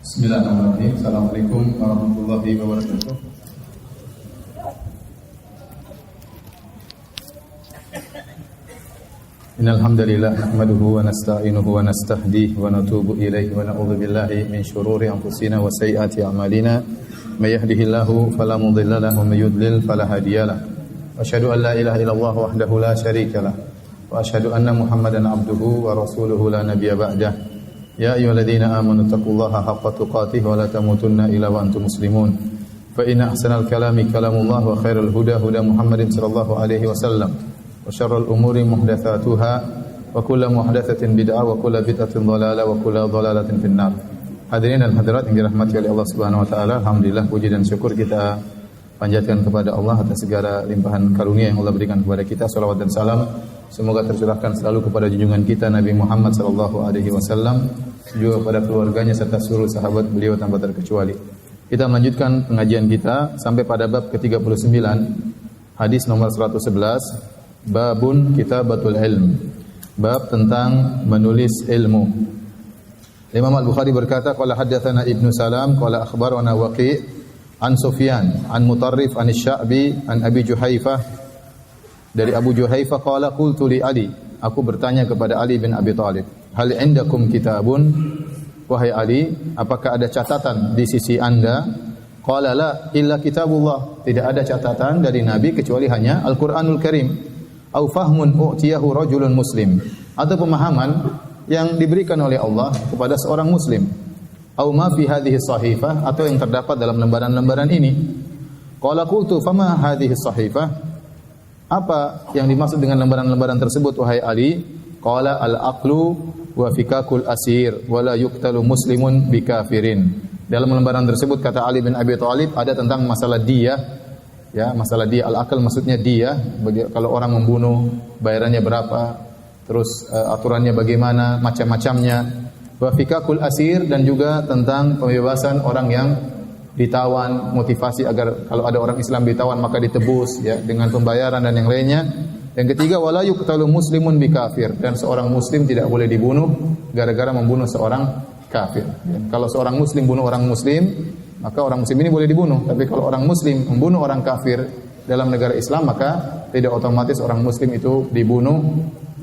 Bismillahirrahmanirrahim. Assalamualaikum warahmatullahi wabarakatuh. Innal hamdalillah nahmaduhu wa nasta'inuhu wa nastahdihi wa natubu ilaihi wa na'udzu billahi min shururi anfusina wa sayyiati a'malina. May yahdihillahu fala mudilla lahu wa may yudlil fala hadiyalah. Wa asyhadu an la ilaha illallah wahdahu la syarikalah wa asyhadu anna Muhammadan abduhu wa rasuluhu la nabiyya ba'dah. Ya ayyuhalladzina amanu taqullaha haqqa tuqatih wa la tamutunna illa wa antum muslimun. Fa inna ahsanal kalami kalamullah wa khairal huda huda Muhammadin sallallahu alaihi wasallam. Wa syarrul umuri muhdatsatuha wa kullu muhdatsatin bid'ah wa kullu bid'atin dhalalah wa kullu dhalalatin finnar. Hadirin dan hadirat yang dirahmati oleh Allah Subhanahu wa taala, alhamdulillah puji dan syukur kita panjatkan kepada Allah atas segala limpahan karunia yang Allah berikan kepada kita. Salawat dan salam semoga tercurahkan selalu kepada junjungan kita Nabi Muhammad sallallahu alaihi wasallam, juga kepada keluarganya serta seluruh sahabat beliau tanpa terkecuali. Kita melanjutkan pengajian kita sampai pada bab ke-39, hadis nomor 111, babun kitabatul ilm. Bab tentang menulis ilmu. Imam Al-Bukhari berkata, qala haddatsana Ibnu Salam qala akhbarana Waqi' an Sufyan an Mutarrif an Asy-Sya'bi an Abi Juhaifah. Dari Abu Juhaifah qala qultu li Ali, aku bertanya kepada Ali bin Abi Thalib, hal indakum kitabun, wahai Ali, apakah ada catatan di sisi Anda? Qala la illa kitabullah, tidak ada catatan dari Nabi kecuali hanya Al-Qur'anul Karim. Au fahmun u'tiyahu rajulun muslim, atau pemahaman yang diberikan oleh Allah kepada seorang muslim. Au ma fi hadhihi sahifah, atau yang terdapat dalam lembaran-lembaran ini. Qala qultu fama hadhihi sahifah? Apa yang dimaksud dengan lembaran-lembaran tersebut wahai Ali? Qala al-aqlu wa fikakul asir wa la yuqtalu muslimun bikafirin. Dalam lembaran tersebut kata Ali bin Abi Thalib ada tentang masalah diyah, ya, masalah diyah. Al-aql maksudnya diyah, kalau orang membunuh bayarannya berapa, terus aturannya bagaimana, macam-macamnya. Wa fikakul asir, dan juga tentang pembebasan orang yang ditawan, motivasi agar kalau ada orang Islam ditawan maka ditebus, ya, dengan pembayaran dan yang lainnya. Yang ketiga, wala yuqtalu muslimun bikafir, dan seorang muslim tidak boleh dibunuh gara-gara membunuh seorang kafir. Ya, kalau seorang muslim bunuh orang muslim, maka orang muslim ini boleh dibunuh. Tapi kalau orang muslim membunuh orang kafir dalam negara Islam, maka tidak otomatis orang muslim itu dibunuh.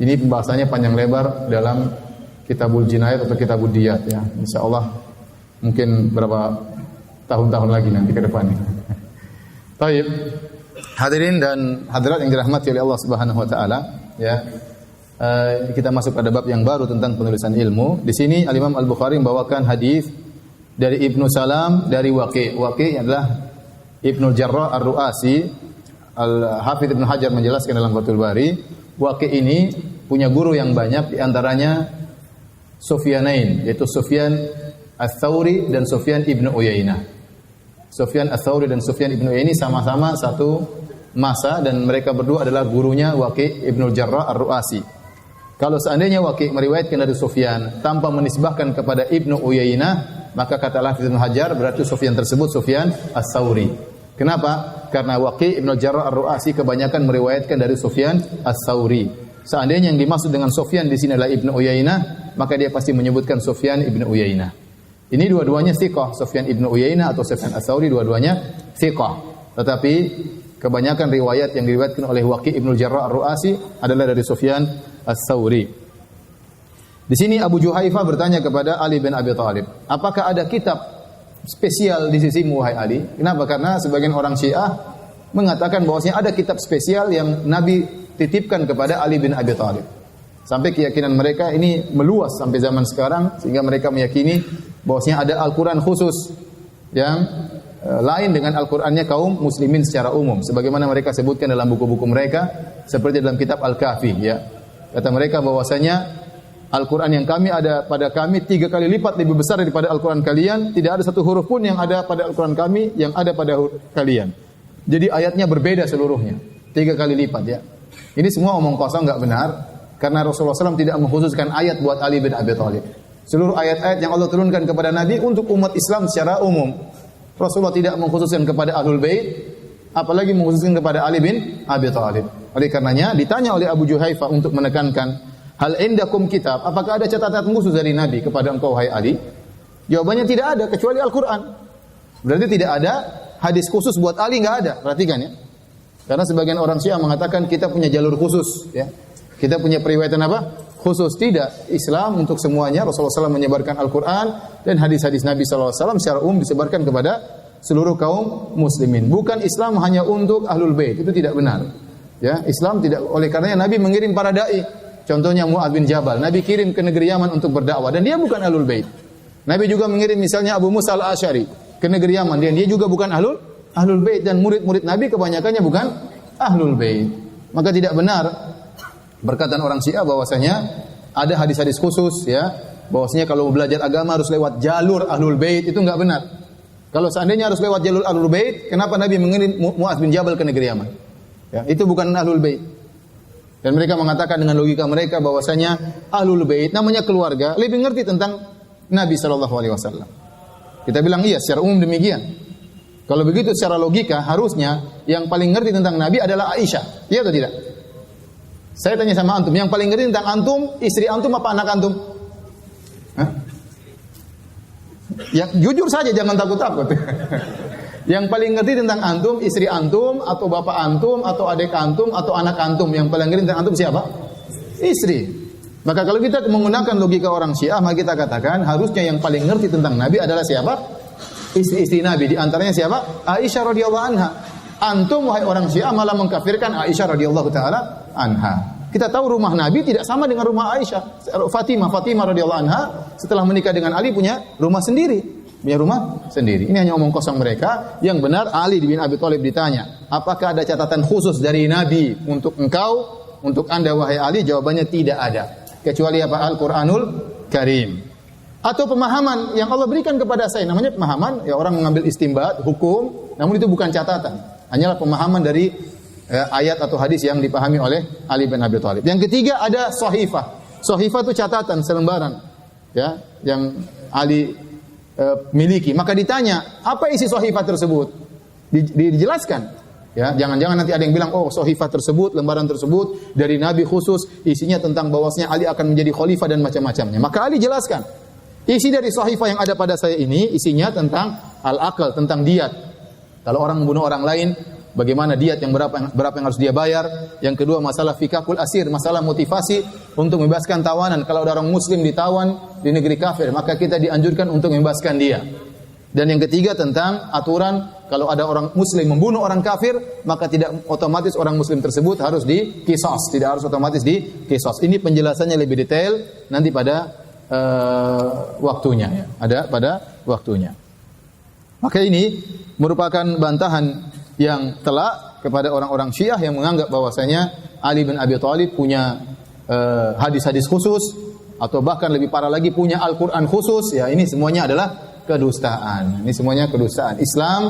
Ini pembahasannya panjang lebar dalam Kitabul Jinayat atau Kitabul Diyat, ya. Insyaallah mungkin berapa tahun-tahun lagi nanti ke depannya. Baik. Hadirin dan hadirat yang dirahmati oleh Allah Subhanahu wa taala, ya. Kita masuk pada bab yang baru tentang penulisan ilmu. Di sini Al-Imam Al-Bukhari membawakan hadis dari Ibnu Salam dari Waqi'. Waqi' adalah Ibnu Jarrah Ar-Ru'asi. Al-Hafidz Ibnu Hajar menjelaskan dalam Fathul Bari, Waqi' ini punya guru yang banyak, di antaranya Sufyanain, yaitu Sufyan Ats-Tsauri dan Sufyan Ibnu Uyainah. Sufyan Ats-Tsauri dan Sufyan Ibnu Uyainah sama-sama satu masa, dan mereka berdua adalah gurunya Waqi' Ibnu Jarrah Ar-Ru'asi. Kalau seandainya Waqi' meriwayatkan dari Sufyan tanpa menisbahkan kepada Ibnu Uyainah, maka kata Hafidz Ibnu Hajar berarti Sufyan tersebut Sufyan Ats-Tsauri. Kenapa? Karena Waqi' Ibnu Jarrah Ar-Ru'asi kebanyakan meriwayatkan dari Sufyan Ats-Tsauri. Seandainya yang dimaksud dengan Sufyan di sini adalah Ibnu Uyainah, maka dia pasti menyebutkan Sufyan Ibnu Uyainah. Ini dua-duanya thiqah, Sufyan Ibnu Uyainah atau Sufyan Ats-Tsauri dua-duanya thiqah. Tetapi kebanyakan riwayat yang diriwayatkan oleh Waqi' Ibnu Jarrah Ar-Ru'asi adalah dari Sufyan Ats-Tsauri. Di sini Abu Juhaifah bertanya kepada Ali bin Abi Thalib, apakah ada kitab spesial di sisimu wahai Ali? Kenapa? Karena sebagian orang Syiah mengatakan bahwasanya ada kitab spesial yang Nabi titipkan kepada Ali bin Abi Thalib. Sampai keyakinan mereka ini meluas sampai zaman sekarang, sehingga mereka meyakini bahwasanya ada Al-Qur'an khusus yang lain dengan Al-Qur'annya kaum muslimin secara umum, sebagaimana mereka sebutkan dalam buku-buku mereka, seperti dalam kitab Al-Kahfi, ya. Kata mereka bahwasanya Al-Qur'an yang kami ada pada kami 3 kali lipat lebih besar daripada Al-Qur'an kalian, tidak ada satu huruf pun yang ada pada Al-Qur'an kami yang ada pada kalian. Jadi ayatnya berbeda seluruhnya, 3 kali lipat, ya. Ini semua omong kosong, enggak benar, karena Rasulullah SAW tidak mengkhususkan ayat buat Ali bin Abi Thalib. Seluruh ayat-ayat yang Allah turunkan kepada Nabi untuk umat Islam secara umum. Rasulullah tidak mengkhususkan kepada Ahlul Bait, apalagi mengkhususkan kepada Ali bin Abi Thalib. Oleh karenanya ditanya oleh Abu Juhaifah untuk menekankan, hal indakum kitab, apakah ada catatan khusus dari Nabi kepada engkau hai Ali? Jawabannya tidak ada kecuali Al-Quran. Berarti tidak ada hadis khusus buat Ali, nggak ada. Perhatikan ya. Karena sebagian orang Syiah mengatakan kita punya jalur khusus, ya. Kita punya periwayatan apa? Khusus. Tidak. Islam untuk semuanya. Rasulullah SAW menyebarkan Al-Quran dan hadis-hadis Nabi SAW secara umum disebarkan kepada seluruh kaum muslimin. Bukan Islam hanya untuk Ahlul Bait. Itu tidak benar. Ya, Islam tidak. Oleh karenanya Nabi mengirim para dai. Contohnya Mu'adz bin Jabal. Nabi kirim ke negeri Yaman untuk berdakwah dan dia bukan Ahlul Bait. Nabi juga mengirim misalnya Abu Musa al-Asy'ari ke negeri Yaman dan dia juga bukan Ahlul Bait dan murid-murid Nabi kebanyakannya bukan Ahlul Bait. Maka tidak benar perkataan orang Syiah bahwasanya ada hadis-hadis khusus ya, bahwasanya kalau belajar agama harus lewat jalur Ahlul Bait, itu enggak benar. Kalau seandainya harus lewat jalur Ahlul Bait, kenapa Nabi mengirim Mu'adz bin Jabal ke negeri Yaman? Ya, itu bukan Ahlul Bait. Dan mereka mengatakan dengan logika mereka bahwasanya Ahlul Bait namanya keluarga lebih ngerti tentang Nabi SAW. Kita bilang iya, secara umum demikian. Kalau begitu secara logika harusnya yang paling ngerti tentang Nabi adalah Aisyah. Iya atau tidak? Saya tanya sama antum, yang paling ngerti tentang antum, istri antum apa anak antum? Hah? Ya, jujur saja, jangan takut-takut. Yang paling ngerti tentang antum, istri antum, atau bapak antum, atau adik antum, atau anak antum, yang paling ngerti tentang antum siapa? Istri. Maka kalau kita menggunakan logika orang Syiah, maka kita katakan harusnya yang paling ngerti tentang Nabi adalah siapa? Istri-istri Nabi. Di antaranya siapa? Aisyah radhiyallahu anha. Antum wahai orang Syiah malah mengkafirkan Aisyah radhiyallahu taala anha. Kita tahu rumah Nabi tidak sama dengan rumah Aisyah. Fatimah radhiyallahu anha setelah menikah dengan Ali punya rumah sendiri. Punya rumah sendiri. Ini hanya omong kosong mereka. Yang benar Ali bin Abi Thalib ditanya, apakah ada catatan khusus dari Nabi untuk engkau, untuk anda wahai Ali? Jawabannya tidak ada. Kecuali apa? Al-Quranul Karim. Atau pemahaman yang Allah berikan kepada saya. Namanya pemahaman, ya orang mengambil istimbat, hukum, namun itu bukan catatan. Hanyalah pemahaman dari ayat atau hadis yang dipahami oleh Ali bin Abi Thalib. Yang ketiga ada sahifah. Sahifah itu catatan, selembaran, ya, yang Ali miliki. Maka ditanya, apa isi sahifah tersebut? Dijelaskan. Ya, jangan-jangan nanti ada yang bilang, oh sahifah tersebut, lembaran tersebut dari Nabi khusus, isinya tentang bahwasanya Ali akan menjadi khalifah dan macam-macamnya. Maka Ali jelaskan, isi dari sahifah yang ada pada saya ini, isinya tentang al-aql, tentang diyat. Kalau orang membunuh orang lain, bagaimana diyat yang berapa yang harus dia bayar. Yang kedua masalah fikakul asir, masalah motivasi untuk membebaskan tawanan. Kalau ada orang muslim ditawan di negeri kafir, maka kita dianjurkan untuk membebaskan dia. Dan yang ketiga tentang aturan kalau ada orang muslim membunuh orang kafir, maka tidak otomatis orang muslim tersebut harus diqisas, tidak harus otomatis diqisas. Ini penjelasannya lebih detail nanti pada waktunya, ya. Ada pada waktunya. Maka ini merupakan bantahan yang telak kepada orang-orang Syiah yang menganggap bahwasanya Ali bin Abi Thalib punya hadis-hadis khusus atau bahkan lebih parah lagi punya Al-Qur'an khusus. Ya, ini semuanya adalah kedustaan. Ini semuanya kedustaan. Islam,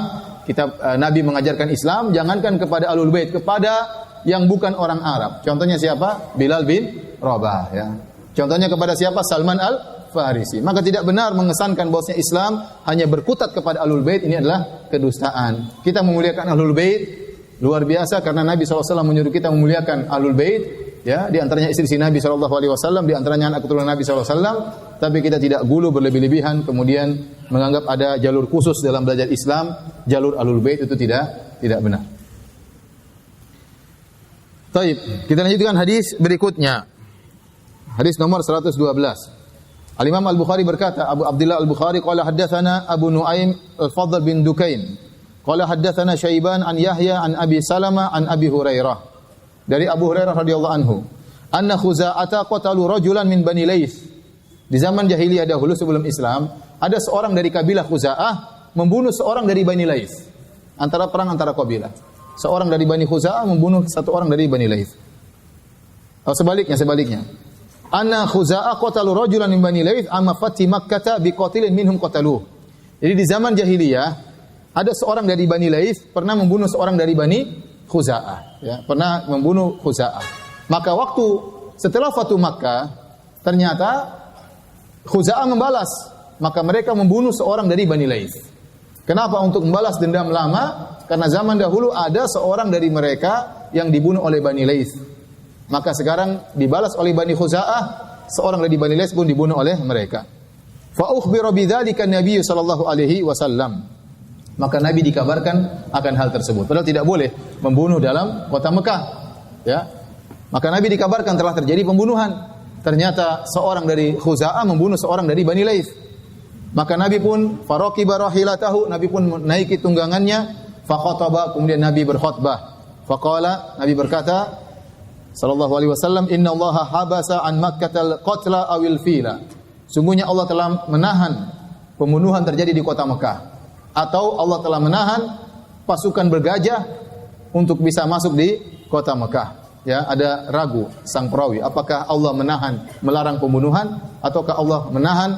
kita Nabi mengajarkan Islam jangankan kepada Ahlul Bait, kepada yang bukan orang Arab. Contohnya siapa? Bilal bin Rabah, ya. Contohnya kepada siapa? Salman Al-Farisi. Maka tidak benar mengesankan bahwasanya Islam hanya berkutat kepada Ahlul Bait, ini adalah kedustaan. Kita memuliakan Ahlul Bait luar biasa karena Nabi SAW menyuruh kita memuliakan Ahlul Bait, ya, di antaranya istri Nabi SAW, di antaranya anak keturunan Nabi SAW. Tapi kita tidak gulu berlebih-lebihan kemudian menganggap ada jalur khusus dalam belajar Islam, jalur Ahlul Bait itu tidak benar. Baik, kita lanjutkan hadis berikutnya. Hadis nomor 112. Al-Imam Al-Bukhari berkata, Abu Abdullah Al-Bukhari qala haddatsana Abu Nuaim Al-Fadl bin Dukain. Qala haddatsana Syaiban an Yahya an Abi Salamah an Abi Hurairah. Dari Abu Hurairah radhiyallahu anhu, anna Khuza'ata qatalu rajulan min Bani Laits. Di zaman jahiliyah dahulu sebelum Islam, ada seorang dari kabilah Khuza'ah membunuh seorang dari Bani Laits. Perang antara kabilah. Seorang dari Bani Khuza'ah membunuh satu orang dari Bani Laits. Atau sebaliknya. Anna Khuza'ah qatalu rajulan min Bani Laits amma fati Makkah bi qatilin minhum qataluh. Jadi di zaman jahiliyah ada seorang dari Bani Laits pernah membunuh seorang dari Bani Khuza'ah, ya, pernah membunuh Khuza'ah. Maka waktu setelah Fatu Makkah ternyata Khuza'ah membalas, maka mereka membunuh seorang dari Bani Laits. Kenapa? Untuk membalas dendam lama, karena zaman dahulu ada seorang dari mereka yang dibunuh oleh Bani Laits. Maka sekarang dibalas oleh Bani Khuza'ah, seorang dari Bani Laits pun dibunuh oleh mereka. Fa ukhbira bidzalika Nabi sallallahu alaihi wasallam. Maka Nabi dikabarkan akan hal tersebut. Padahal tidak boleh membunuh dalam kota Mekah. Ya. Maka Nabi dikabarkan telah terjadi pembunuhan. Ternyata seorang dari Khuza'ah membunuh seorang dari Bani Laits. Maka Nabi pun faraqiba rahilatahu, Nabi pun menaiki tunggangannya, fa khataba, kemudian Nabi berkhutbah. Faqala, Nabi berkata sallallahu alaihi wasallam, innallaha habasa an Makkatal qatla awil fila. Sungguhnya Allah telah menahan pembunuhan terjadi di kota Mekah, atau Allah telah menahan pasukan bergajah untuk bisa masuk di kota Mekah. Ya, ada ragu sang perawi, apakah Allah melarang pembunuhan, ataukah Allah menahan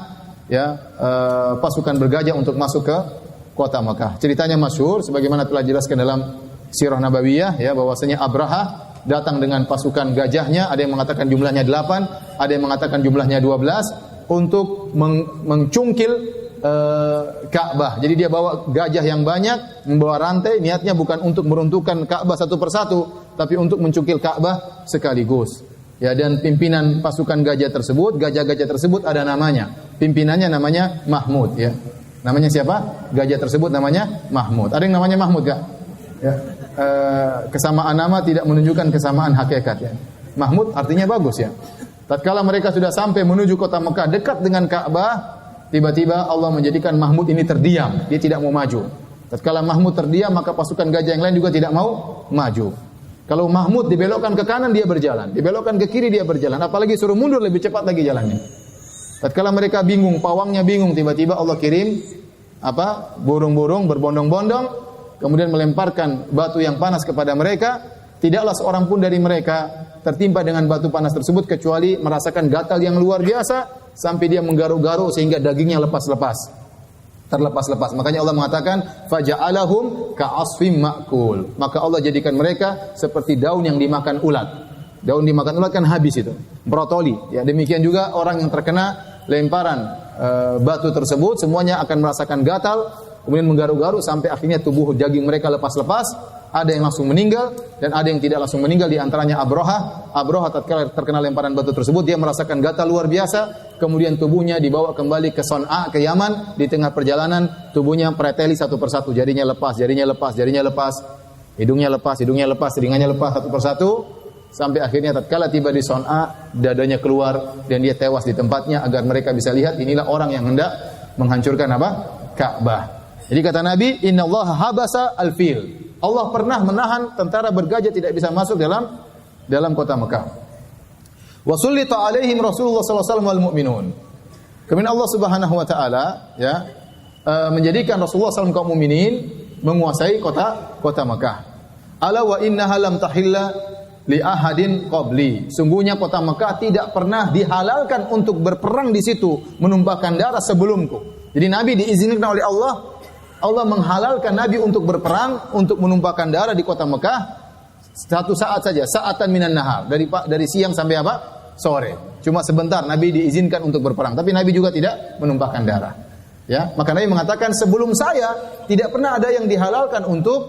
pasukan bergajah untuk masuk ke kota Mekah. Ceritanya masyhur sebagaimana telah dijelaskan dalam Sirah Nabawiyah, ya, bahwasanya Abraha datang dengan pasukan gajahnya, ada yang mengatakan jumlahnya 8, ada yang mengatakan jumlahnya 12, untuk mencungkil Ka'bah. Jadi dia bawa gajah yang banyak, membawa rantai, niatnya bukan untuk meruntuhkan Ka'bah satu persatu, tapi untuk mencungkil Ka'bah sekaligus. Ya, dan pimpinan pasukan gajah-gajah tersebut ada namanya. Pimpinannya namanya Mahmud, ya. Namanya siapa? Gajah tersebut namanya Mahmud. Ada yang namanya Mahmud enggak? Ya. Kesamaan nama tidak menunjukkan kesamaan hakikat, ya. Mahmud artinya bagus, ya. Tatkala mereka sudah sampai menuju kota Mekah dekat dengan Ka'bah, tiba-tiba Allah menjadikan Mahmud ini terdiam, dia tidak mau maju. Tatkala Mahmud terdiam, maka pasukan gajah yang lain juga tidak mau maju. Kalau Mahmud dibelokkan ke kanan, dia berjalan, dibelokkan ke kiri, dia berjalan, apalagi suruh mundur lebih cepat lagi jalannya. Tatkala mereka bingung, pawangnya bingung, tiba-tiba Allah kirim burung-burung berbondong-bondong, kemudian melemparkan batu yang panas kepada mereka. Tidaklah seorang pun dari mereka tertimpa dengan batu panas tersebut kecuali merasakan gatal yang luar biasa sampai dia menggaruk-garuk sehingga dagingnya terlepas-lepas. Makanya Allah mengatakan faja'alahum ka'asfim ma'kul. Maka Allah jadikan mereka seperti daun yang dimakan ulat. Daun dimakan ulat kan habis itu, brotoli. Ya, demikian juga orang yang terkena lemparan batu tersebut semuanya akan merasakan gatal, kemudian menggaruk-garuk sampai akhirnya tubuh daging mereka lepas-lepas. Ada yang langsung meninggal dan ada yang tidak langsung meninggal, di antaranya Abraha. Abraha tatkala terkena lemparan batu tersebut dia merasakan gatal luar biasa, kemudian tubuhnya dibawa kembali ke Son'a, ke Yaman. Di tengah perjalanan tubuhnya preteli satu persatu, jarinya lepas, hidungnya lepas, telingannya lepas satu persatu, sampai akhirnya tatkala tiba di Son'a dadanya keluar dan dia tewas di tempatnya agar mereka bisa lihat inilah orang yang hendak menghancurkan Ka'bah. Jadi kata Nabi, innallaha habasa al-fil. Allah pernah menahan tentara bergajah tidak bisa masuk dalam kota Mekah. Wa sullita alaihim Rasulullah sallallahu alaihi wasallam wal mu'minun. Kemudian Allah Subhanahu wa taala menjadikan Rasulullah SAW kaum mukminin menguasai kota Mekah. Ala wa innaha lam tahilla li ahadin qabli. Sungguhnya kota Mekah tidak pernah dihalalkan untuk berperang di situ, menumpahkan darah sebelumku. Jadi Nabi diizinkan oleh Allah menghalalkan Nabi untuk berperang, untuk menumpahkan darah di kota Mekah satu saat saja, sa'atan minan nahar, dari siang sampai sore. Cuma sebentar Nabi diizinkan untuk berperang, tapi Nabi juga tidak menumpahkan darah. Ya, maka Nabi mengatakan sebelum saya tidak pernah ada yang dihalalkan untuk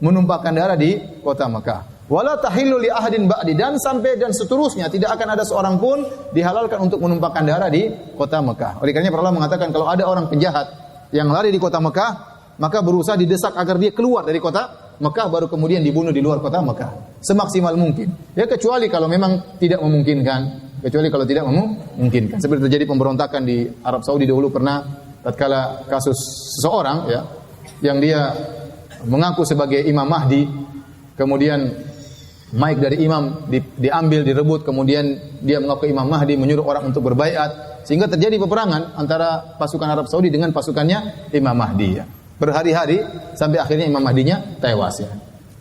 menumpahkan darah di kota Mekah. Wala tahillu li ahadin ba'di, dan sampai dan seterusnya tidak akan ada seorang pun dihalalkan untuk menumpahkan darah di kota Mekah. Oleh karenanya para ulama mengatakan kalau ada orang penjahat yang lari di kota Mekah, maka berusaha didesak agar dia keluar dari kota Mekah, baru kemudian dibunuh di luar kota Mekah semaksimal mungkin. Ya, kecuali kalau memang tidak memungkinkan. Seperti terjadi pemberontakan di Arab Saudi dahulu pernah, tatkala kasus seseorang yang dia mengaku sebagai Imam Mahdi, kemudian mic dari imam diambil, direbut, kemudian dia mengaku Imam Mahdi, menyuruh orang untuk berbaiat, sehingga terjadi peperangan antara pasukan Arab Saudi dengan pasukannya Imam Mahdi. Ya. Berhari-hari sampai akhirnya Imam Mahdinya tewas. Ya.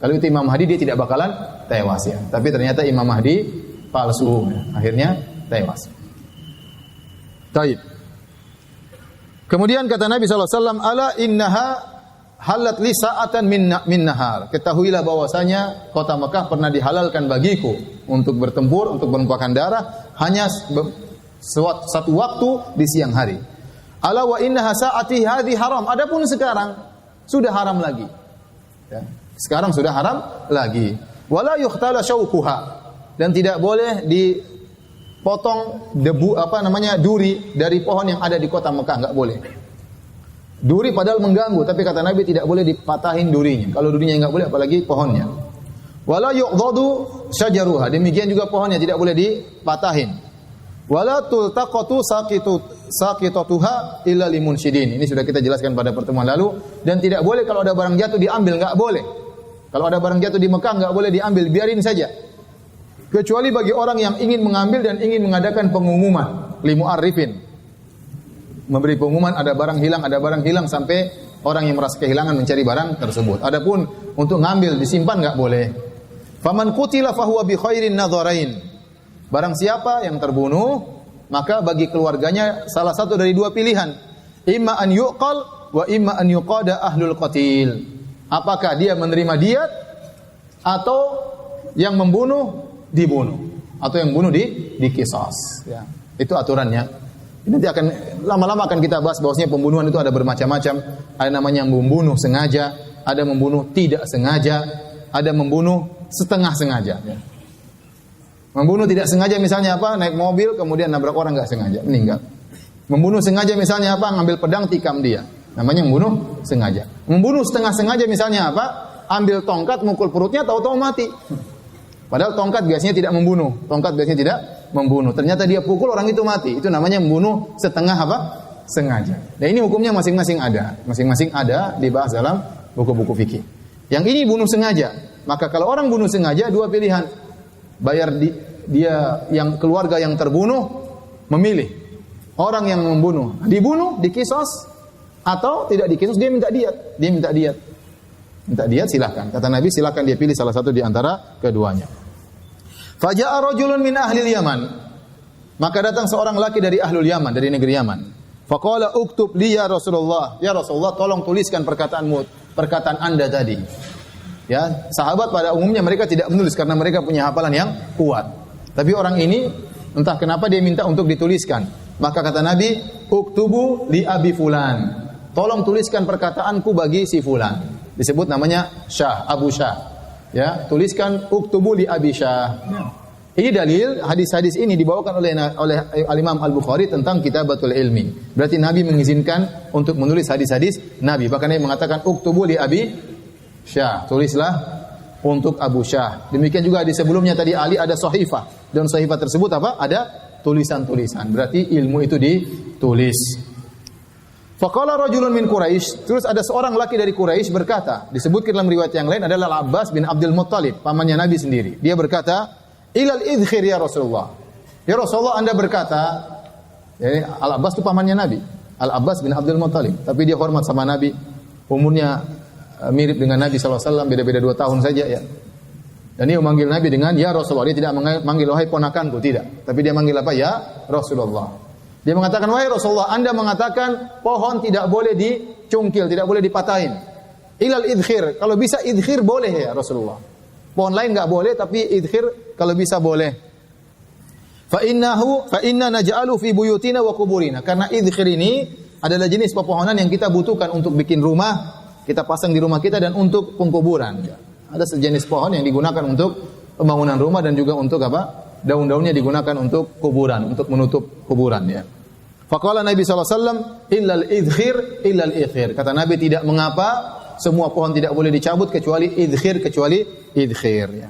Kalau itu Imam Mahdi dia tidak bakalan tewas. Ya. Tapi ternyata Imam Mahdi palsu. Ya. Akhirnya tewas. Taib. Kemudian kata Nabi SAW, ala innaha halat li sa'atan min nahar. Ketahuilah bahwasanya kota Mekah pernah dihalalkan bagiku untuk bertempur, untuk menumpahkan darah hanya satu waktu di siang hari. Ala wa innaha sa'ati hadhi haram. Adapun sekarang sudah haram lagi. Ya. Sekarang sudah haram lagi. Wala yukhtala syauquha, dan tidak boleh potong debu duri dari pohon yang ada di kota Mekah, enggak boleh. Duri padahal mengganggu, tapi kata Nabi tidak boleh dipatahin durinya. Kalau durinya enggak boleh, apalagi pohonnya. Wala yu'dhadu syajaruha, demikian juga pohonnya tidak boleh dipatahin. Wala tultaqatu saqitatuha illa limunsyidin. Ini sudah kita jelaskan pada pertemuan lalu. Dan tidak boleh kalau ada barang jatuh diambil, enggak boleh. Kalau ada barang jatuh di Mekah enggak boleh diambil, biarin saja. Kecuali bagi orang yang ingin mengambil dan ingin mengadakan pengumuman, limu'arrifin. Memberi pengumuman ada barang hilang sampai orang yang merasa kehilangan mencari barang tersebut. Adapun untuk ngambil disimpan enggak boleh. Faman qutila fahuwa bi khairin nadharain. Barang siapa yang terbunuh, maka bagi keluarganya salah satu dari dua pilihan. Imma an yuqal wa imma an yuqada ahlul qatil. Apakah dia menerima diat atau yang membunuh dibunuh atau yang bunuh diqisas, ya. Itu aturannya. Nanti lama-lama akan kita bahas bahwasanya pembunuhan itu ada bermacam-macam. Ada namanya yang membunuh sengaja, ada membunuh tidak sengaja, ada membunuh setengah sengaja. Ya. Membunuh tidak sengaja misalnya apa? Naik mobil kemudian nabrak orang enggak sengaja, meninggal. Membunuh sengaja misalnya apa? Ngambil pedang tikam dia. Namanya membunuh sengaja. Membunuh setengah sengaja misalnya apa? Ambil tongkat mukul perutnya tahu-tahu mati. Padahal tongkat biasanya tidak membunuh. Ternyata dia pukul orang itu mati. Itu namanya membunuh setengah apa? Sengaja. Dan ini hukumnya masing-masing ada. Masing-masing ada dibahas dalam buku-buku fikih. Yang ini bunuh sengaja. Maka kalau orang bunuh sengaja dua pilihan. Bayar dia yang keluarga yang terbunuh memilih. Orang yang membunuh dibunuh, diqisas atau tidak diqisas dia minta diat. Minta diat silakan. Kata Nabi silakan dia pilih salah satu di antara keduanya. Faja'a rajulun min ahli Yaman. Maka datang seorang laki dari ahlul Yaman, dari negeri Yaman. Faqala uktub li ya Rasulullah. Ya Rasulullah, tolong tuliskan perkataan Anda tadi. Ya, sahabat pada umumnya mereka tidak menulis karena mereka punya hafalan yang kuat. Tapi orang ini entah kenapa dia minta untuk dituliskan. Maka kata Nabi, uktubu li abi fulan. Tolong tuliskan perkataanku bagi si fulan. Disebut namanya Syah, Abu Syah. Ya, tuliskan uktubu li Abi Syah. Ini dalil hadis-hadis ini dibawakan oleh Al-Imam Al-Bukhari tentang kitabatul ilmi. Berarti Nabi mengizinkan untuk menulis hadis-hadis Nabi. Bahkan Nabi mengatakan uktubu li Abi Syah. Tulislah untuk Abu Syah. Demikian juga di sebelumnya tadi Ali ada sahifah. Dan sahifah tersebut apa? Ada tulisan-tulisan. Berarti ilmu itu ditulis. Faqala rajulun min Quraisy, terus ada seorang laki dari Quraisy berkata, disebutkan dalam riwayat yang lain adalah Al-Abbas bin Abdul Muttalib, pamannya Nabi sendiri. Dia berkata, "Ilal idkhir ya Rasulullah." Ya Rasulullah, Anda berkata, ya, Al-Abbas itu pamannya Nabi. Al-Abbas bin Abdul Muttalib, tapi dia hormat sama Nabi. Umurnya mirip dengan Nabi SAW, beda-beda 2 tahun saja ya. Dan dia memanggil Nabi dengan ya Rasulullah. Dia tidak memanggil wahai ponakanku, tidak. Tapi dia manggil apa? Ya Rasulullah. Dia mengatakan, wahai Rasulullah, Anda mengatakan pohon tidak boleh dicungkil, tidak boleh dipatahin. Ilal idkhir, kalau bisa idkhir boleh ya Rasulullah. Pohon lain enggak boleh, tapi idkhir kalau bisa boleh. Fa inna naj'alu fi buyutina wa quburina. Karena idkhir ini adalah jenis pepohonan yang kita butuhkan untuk bikin rumah, kita pasang di rumah kita dan untuk pengkuburan. Ada sejenis pohon yang digunakan untuk pembangunan rumah dan juga untuk apa? Daun-daunnya digunakan untuk kuburan, untuk menutup kuburan ya. Faqala Nabi SAW, illal idkhir, illal idkhir. Kata Nabi tidak mengapa, semua pohon tidak boleh dicabut kecuali idkhir ya.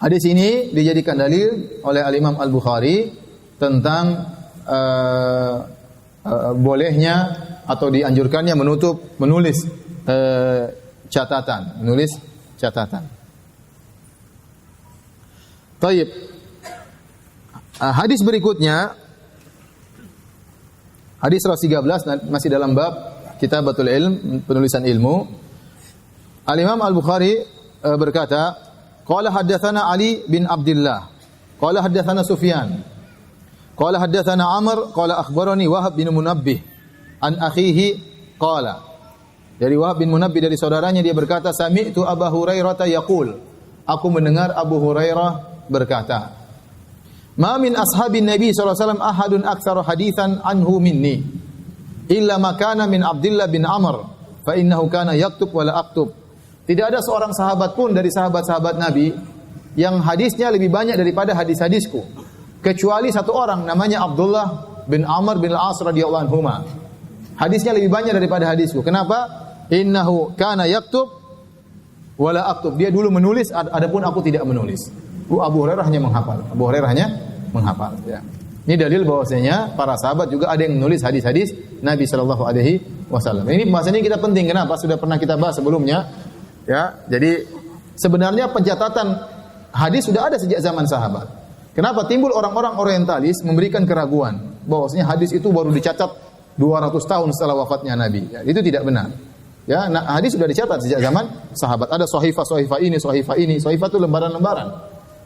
Hadis ini dijadikan dalil oleh Al-Imam Al-Bukhari tentang bolehnya atau dianjurkannya menulis catatan. Taib. Hadis berikutnya, hadis 113 masih dalam bab Kitabatul Ilm, penulisan ilmu. Al-Imam Al-Bukhari berkata, qala haddatsana Ali bin Abdullah, qala haddatsana Sufyan, qala haddatsana Amr, qala akhbarani Wahab bin Munabbih an akhihi qala. Dari Wahab bin Munabbih dari saudaranya dia berkata, sami'tu Abu Hurairah yaqul. Aku mendengar Abu Hurairah berkata, "Ma min ashabin Nabi sallallahu alaihi wasallam ahadun aktsara haditsan anhu minni illa ma kana min Abdullah bin Amr fa innahu kana yaktub wa la aktub." Tidak ada seorang sahabat pun dari sahabat-sahabat Nabi yang hadisnya lebih banyak daripada hadis-hadisku, kecuali satu orang namanya Abdullah bin Amr bin Al-As radhiyallahu anhuma. Hadisnya lebih banyak daripada hadisku. Kenapa? Innahu kana yaktub wala aktub. Dia dulu menulis, adapun aku tidak menulis. Abu Hurairah hanya menghafal. Abu Hurairah hanya menghafal. Ya. Ini dalil bahwasanya para sahabat juga ada yang menulis hadis-hadis Nabi Shallallahu Alaihi Wasallam. Ini pembahasannya kita penting. Kenapa? Sudah pernah kita bahas sebelumnya. Ya. Jadi sebenarnya pencatatan hadis sudah ada sejak zaman sahabat. Kenapa timbul orang-orang orientalis memberikan keraguan bahwasanya hadis itu baru dicatat 200 tahun setelah wafatnya Nabi. Ya, itu tidak benar. Ya, hadis sudah dicatat sejak zaman sahabat. Ada sahifah ini. Sahifah itu lembaran-lembaran.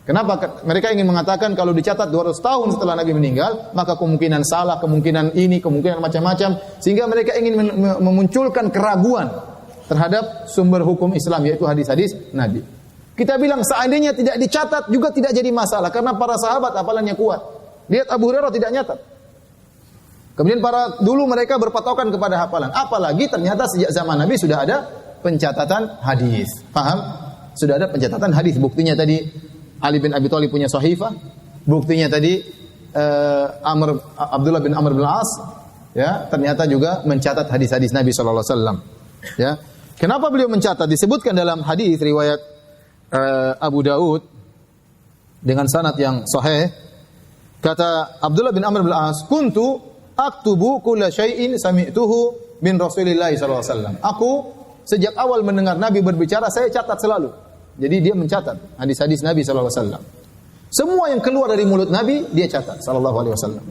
Kenapa mereka ingin mengatakan kalau dicatat 200 tahun setelah Nabi meninggal, maka kemungkinan salah, kemungkinan ini, kemungkinan macam-macam, sehingga mereka ingin memunculkan keraguan terhadap sumber hukum Islam, yaitu hadis-hadis Nabi. Kita bilang seandainya tidak dicatat juga tidak jadi masalah, karena para sahabat hafalannya kuat. Lihat Abu Hurairah tidak nyatat. Kemudian dulu mereka berpatokan kepada hafalan. Apalagi ternyata sejak zaman Nabi sudah ada pencatatan hadis. Paham? Sudah ada pencatatan hadis. Buktinya tadi Ali bin Abi Thalib punya sahifah. Buktinya tadi Abdullah bin Amr bin Al-As ya, ternyata juga mencatat hadis-hadis Nabi sallallahu alaihi wasallam. Ya. Kenapa beliau mencatat? Disebutkan dalam hadis riwayat Abu Daud dengan sanad yang sahih. Kata Abdullah bin Amr bin Al-As, "Kuntu aktubu kulla syai'in sami'tuhu min Rasulillah sallallahu alaihi wasallam." Aku sejak awal mendengar Nabi berbicara, saya catat selalu. Jadi dia mencatat hadis-hadis Nabi sallallahu alaihi wasallam. Semua yang keluar dari mulut Nabi dia catat sallallahu alaihi wasallam.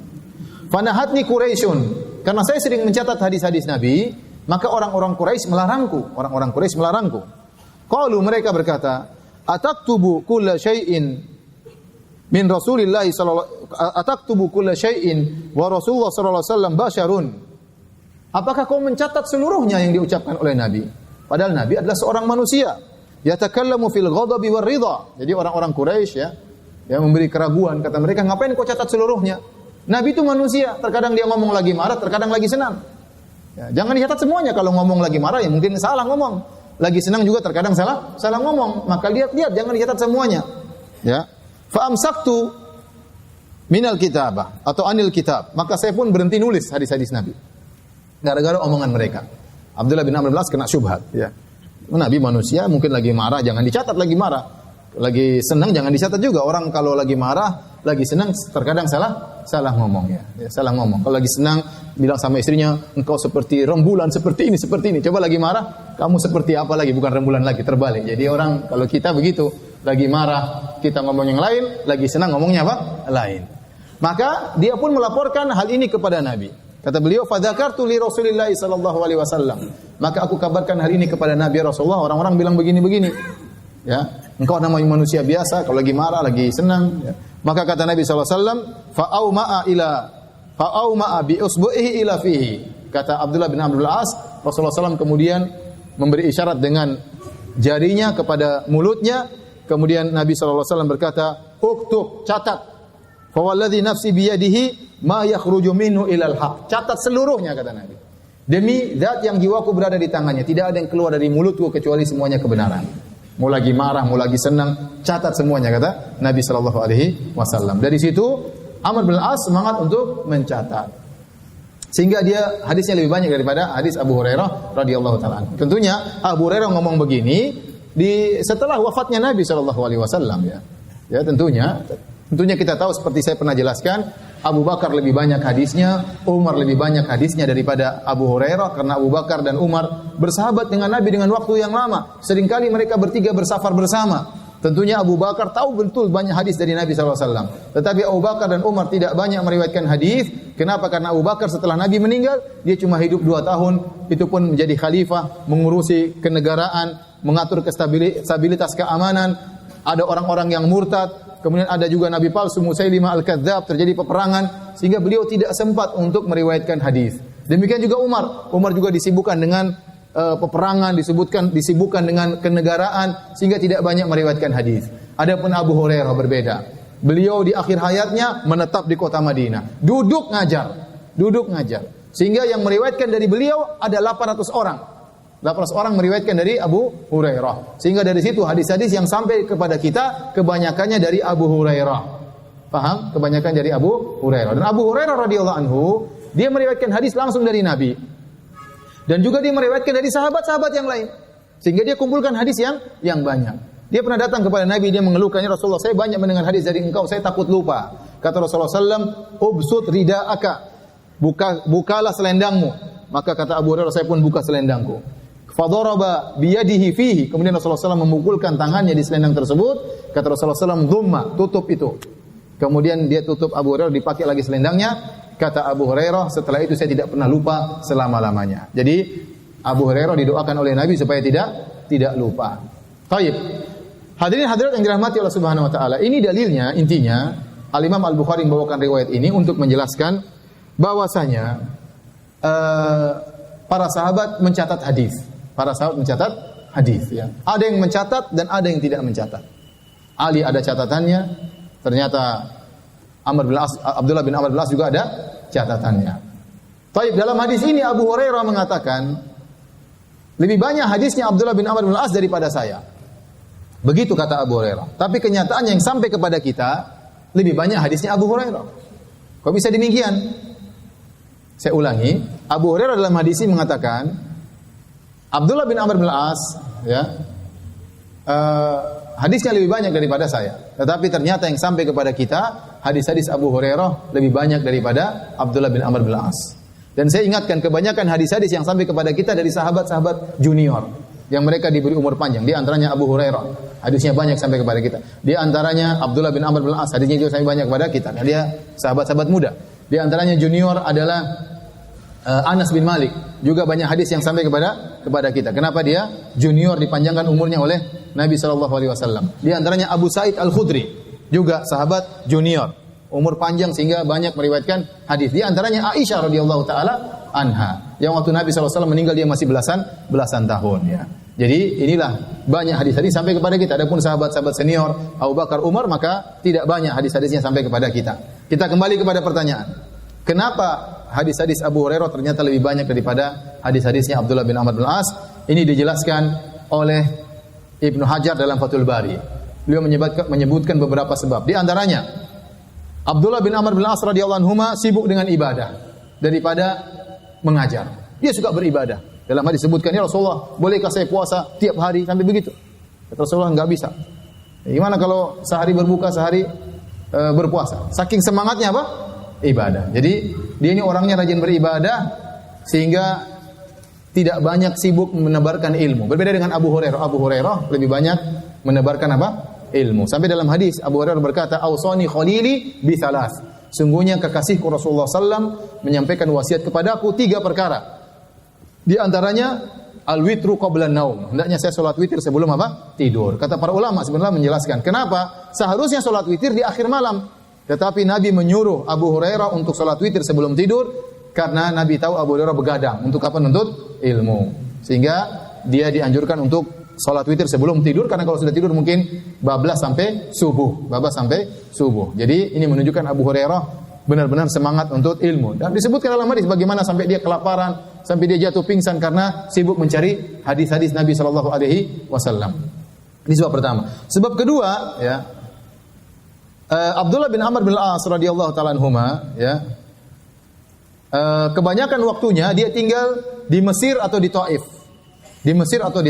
Fanahatni Quraisyun, karena saya sering mencatat hadis-hadis Nabi, maka orang-orang Quraisy melarangku. Qalu, mereka berkata, "Ataktubu kulla syai'in min Rasulillah ataktubu kulla syai'in wa Rasulullah sallallahu alaihi wasallam basyarun?" Apakah kau mencatat seluruhnya yang diucapkan oleh Nabi? Padahal Nabi adalah seorang manusia. Yatakallamu fil ghadabi war ridha. Jadi orang-orang Quraisy ya memberi keraguan, kata mereka, ngapain kau catat seluruhnya? Nabi itu manusia, terkadang dia ngomong lagi marah, terkadang lagi senang. Ya, jangan dicatat semuanya. Kalau ngomong lagi marah ya mungkin salah ngomong. Lagi senang juga terkadang salah ngomong. Maka lihat jangan dicatat semuanya. Ya. Fa amsaktu minal kitabah atau anil kitab. Maka saya pun berhenti nulis hadis-hadis Nabi. Gara-gara omongan mereka. Abdullah bin Amr bin Al-As kena syubhat, ya. Nabi manusia, mungkin lagi marah, jangan dicatat lagi marah. Lagi senang jangan dicatat juga. Orang kalau lagi marah, lagi senang terkadang salah ngomong ya. Salah ngomong. Kalau lagi senang bilang sama istrinya, engkau seperti rembulan seperti ini. Coba lagi marah, kamu seperti apa lagi? Bukan rembulan lagi, terbalik. Jadi orang kalau kita begitu, lagi marah kita ngomong yang lain, lagi senang ngomongnya apa? Lain. Maka dia pun melaporkan hal ini kepada Nabi. Kata beliau, "Fadzakartu li Rasulillah sallallahu alaihi wasallam." Maka aku kabarkan hal ini kepada Nabi Rasulullah. Orang-orang bilang begini-begini. Ya, engkau namanya manusia biasa, kalau lagi marah, lagi senang. Ya. Maka kata Nabi sallallahu alaihi wasallam, fa'auma'a bi usbu'ihi ila fihi. Kata Abdullah bin Amr bin Al-As, Rasulullah SAW kemudian memberi isyarat dengan jarinya kepada mulutnya. Kemudian Nabi sallallahu alaihi wasallam berkata, "Uktub, catat. Fa walladzi nafsi biyadihi ma yakhruju minhu ilal haq." Catat seluruhnya, kata Nabi. Demi zat yang jiwaku berada di tangannya, tidak ada yang keluar dari mulutku kecuali semuanya kebenaran. Mau lagi marah, mau lagi senang, catat semuanya, kata Nabi sallallahu alaihi wasallam. Dari situ Amr bin Al-As semangat untuk mencatat. Sehingga dia hadisnya lebih banyak daripada hadis Abu Hurairah radhiyallahu taala. Tentunya Abu Hurairah ngomong begini setelah wafatnya Nabi sallallahu alaihi wasallam, ya. Ya, tentunya kita tahu, seperti saya pernah jelaskan, Abu Bakar lebih banyak hadisnya, Umar lebih banyak hadisnya daripada Abu Hurairah, karena Abu Bakar dan Umar bersahabat dengan Nabi dengan waktu yang lama. Seringkali mereka bertiga bersafar bersama. Tentunya Abu Bakar tahu betul banyak hadis dari Nabi SAW. Tetapi Abu Bakar dan Umar tidak banyak meriwayatkan hadis. Kenapa? Karena Abu Bakar setelah Nabi meninggal, dia cuma hidup 2 tahun, itu pun menjadi khalifah, mengurusi kenegaraan, mengatur stabilitas keamanan. Ada orang-orang yang murtad. Kemudian ada juga Nabi palsu Musailimah Al-Kadzdzab, terjadi peperangan sehingga beliau tidak sempat untuk meriwayatkan hadis. Demikian juga Umar. Umar juga disibukkan dengan peperangan, disibukkan dengan kenegaraan sehingga tidak banyak meriwayatkan hadis. Adapun Abu Hurairah berbeda. Beliau di akhir hayatnya menetap di kota Madinah, duduk ngajar. Sehingga yang meriwayatkan dari beliau ada 800 orang. 800 orang meriwayatkan dari Abu Hurairah. Sehingga dari situ hadis-hadis yang sampai kepada kita kebanyakannya dari Abu Hurairah. Paham? Kebanyakan dari Abu Hurairah. Dan Abu Hurairah radhiyallahu anhu, dia meriwayatkan hadis langsung dari Nabi. Dan juga dia meriwayatkan dari sahabat-sahabat yang lain. Sehingga dia kumpulkan hadis yang banyak. Dia pernah datang kepada Nabi, dia mengeluhkannya, Rasulullah, saya banyak mendengar hadis dari engkau, saya takut lupa. Kata Rasulullah SAW, ubsut rida'aka, bukalah selendangmu. Maka kata Abu Hurairah, saya pun buka selendangku. Fadaraba biyadihi fihi. Kemudian Rasulullah SAW memukulkan tangannya di selendang tersebut. Kata Rasulullah SAW, dhumma, tutup itu. Kemudian dia tutup Abu Hurairah, dipakai lagi selendangnya. Kata Abu Hurairah, setelah itu saya tidak pernah lupa selama-lamanya. Jadi Abu Hurairah didoakan oleh Nabi supaya tidak lupa. Taib. Hadirin hadirat yang dirahmati Allah Subhanahu wa taala. Ini dalilnya, intinya Al-Imam Al-Bukhari membawakan riwayat ini untuk menjelaskan bahwasanya para sahabat mencatat hadis. Para sahabat mencatat hadis, ya. Ada yang mencatat dan ada yang tidak mencatat. Ali ada catatannya, ternyata Abdullah bin Amr bin As juga ada catatannya. Taib, dalam hadis ini Abu Hurairah mengatakan, lebih banyak hadisnya Abdullah bin Amr bin As daripada saya. Begitu kata Abu Hurairah. Tapi kenyataannya yang sampai kepada kita, lebih banyak hadisnya Abu Hurairah. Kok bisa demikian? Saya ulangi, Abu Hurairah dalam hadis ini mengatakan, Abdullah bin Amr bin As, ya, hadisnya lebih banyak daripada saya. Tetapi ternyata yang sampai kepada kita, hadis-hadis Abu Hurairah lebih banyak daripada Abdullah bin Amr bin As. Dan saya ingatkan, kebanyakan hadis-hadis yang sampai kepada kita dari sahabat-sahabat junior, yang mereka diberi umur panjang. Di antaranya Abu Hurairah, hadisnya banyak sampai kepada kita. Di antaranya Abdullah bin Amr bin As, hadisnya juga sampai banyak kepada kita. Dia sahabat-sahabat muda. Di antaranya junior adalah Anas bin Malik, juga banyak hadis yang sampai kepada kita. Kenapa dia junior, dipanjangkan umurnya oleh Nabi SAW. Di antaranya Abu Sa'id Al-Khudri, juga sahabat junior, umur panjang sehingga banyak meriwayatkan hadis. Di antaranya Aisyah radhiyallahu taala anha, yang waktu Nabi SAW meninggal dia masih belasan tahun, ya. Jadi inilah banyak hadis-hadis sampai kepada kita. Adapun sahabat-sahabat senior Abu Bakar, Umar, maka tidak banyak hadis-hadisnya sampai kepada kita. Kita kembali kepada pertanyaan, kenapa hadis-hadis Abu Hurairah ternyata lebih banyak daripada hadis-hadisnya Abdullah bin Amr bin As? Ini dijelaskan oleh Ibnu Hajar dalam Fathul Bari. Beliau menyebutkan beberapa sebab. Di antaranya, Abdullah bin Amr bin As radhiyallahu anhuma sibuk dengan ibadah daripada mengajar. Dia suka beribadah. Dalam hadis disebutkan, ya Rasulullah, bolehkah saya puasa tiap hari sampai begitu? Kata Rasulullah, enggak bisa. Gimana kalau sehari berbuka, sehari berpuasa? Saking semangatnya apa? Ibadah. Jadi dia ini orangnya rajin beribadah sehingga tidak banyak sibuk menebarkan ilmu. Berbeda dengan Abu Hurairah. Abu Hurairah lebih banyak menebarkan apa? Ilmu. Sampai dalam hadis Abu Hurairah berkata, "Ausani khalili bi thalath." Sungguhnya kekasihku Rasulullah SAW menyampaikan wasiat kepadaku 3 perkara. Di antaranya al-witru qabla naum. Hendaknya saya salat witir sebelum apa? Tidur. Kata para ulama sebenarnya menjelaskan kenapa seharusnya salat witir di akhir malam. Tetapi Nabi menyuruh Abu Hurairah untuk salat witir sebelum tidur karena Nabi tahu Abu Hurairah begadang untuk apa? Menuntut ilmu. Sehingga dia dianjurkan untuk salat witir sebelum tidur, karena kalau sudah tidur mungkin bablas sampai subuh. Jadi ini menunjukkan Abu Hurairah benar-benar semangat untuk ilmu. Dan disebutkan dalam hadis bagaimana sampai dia kelaparan, sampai dia jatuh pingsan karena sibuk mencari hadis-hadis Nabi sallallahu alaihi wasallam. Ini sebab pertama. Sebab kedua, ya, Abdullah bin Amr bin As radhiyallahu taala anhuma, ya, kebanyakan waktunya dia tinggal di Mesir atau di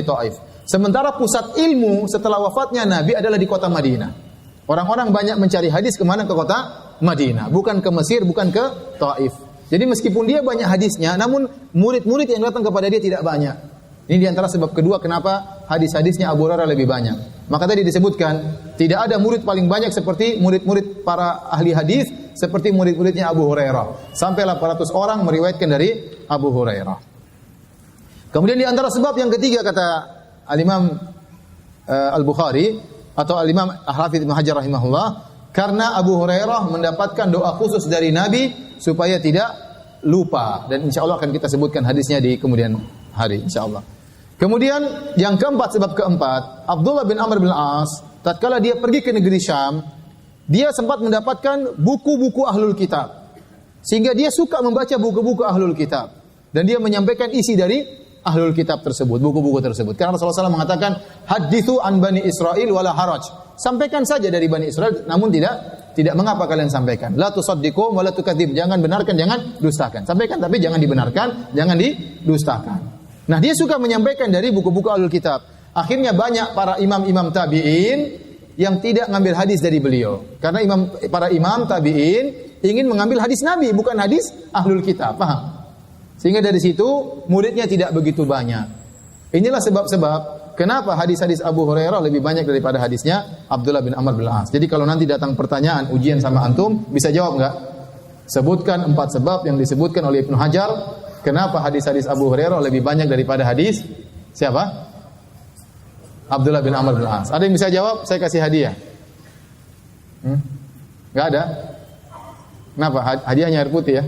Taif. Sementara pusat ilmu setelah wafatnya Nabi adalah di kota Madinah. Orang-orang banyak mencari hadis kemana? Ke kota Madinah, bukan ke Mesir, bukan ke Taif. Jadi meskipun dia banyak hadisnya, namun murid-murid yang datang kepada dia tidak banyak. Ini diantara sebab kedua kenapa hadis-hadisnya Abu Hurairah lebih banyak. Maka tadi disebutkan, tidak ada murid paling banyak seperti murid-murid para ahli hadis, seperti murid-muridnya Abu Hurairah. Sampai 800 orang meriwayatkan dari Abu Hurairah. Kemudian di antara sebab yang ketiga kata Al-Imam Al-Bukhari atau Al-Imam Al-Hafidz Ibnu Hajar rahimahullah, karena Abu Hurairah mendapatkan doa khusus dari Nabi supaya tidak lupa, dan insyaallah akan kita sebutkan hadisnya di kemudian hari insyaallah. Kemudian yang keempat, sebab keempat, Abdullah bin Amr bin As tatkala dia pergi ke negeri Syam, dia sempat mendapatkan buku-buku ahlul kitab. Sehingga dia suka membaca buku-buku ahlul kitab dan dia menyampaikan isi dari ahlul kitab tersebut, buku-buku tersebut. Karena Rasulullah SAW mengatakan, hadithu an Bani Israel wala haraj. Sampaikan saja dari Bani Israel, namun tidak tidak mengapa kalian sampaikan. La tusaddiqu wa la tukadzib. Jangan benarkan, jangan dustakan. Sampaikan tapi jangan dibenarkan, jangan didustakan. Nah, dia suka menyampaikan dari buku-buku Ahlul Kitab. Akhirnya banyak para imam-imam tabi'in yang tidak ngambil hadis dari beliau. Karena para imam tabi'in ingin mengambil hadis Nabi, bukan hadis Ahlul Kitab. Paham? Sehingga dari situ muridnya tidak begitu banyak. Inilah sebab-sebab kenapa hadis-hadis Abu Hurairah lebih banyak daripada hadisnya Abdullah bin Amr bin As. Jadi kalau nanti datang pertanyaan ujian sama antum, bisa jawab enggak? Sebutkan 4 sebab yang disebutkan oleh Ibnu Hajar kenapa hadis-hadis Abu Hurairah lebih banyak daripada hadis siapa? Abdullah bin Amr bin As. Ada yang bisa jawab? Saya kasih hadiah. Enggak ada? Kenapa? Hadiahnya air putih ya.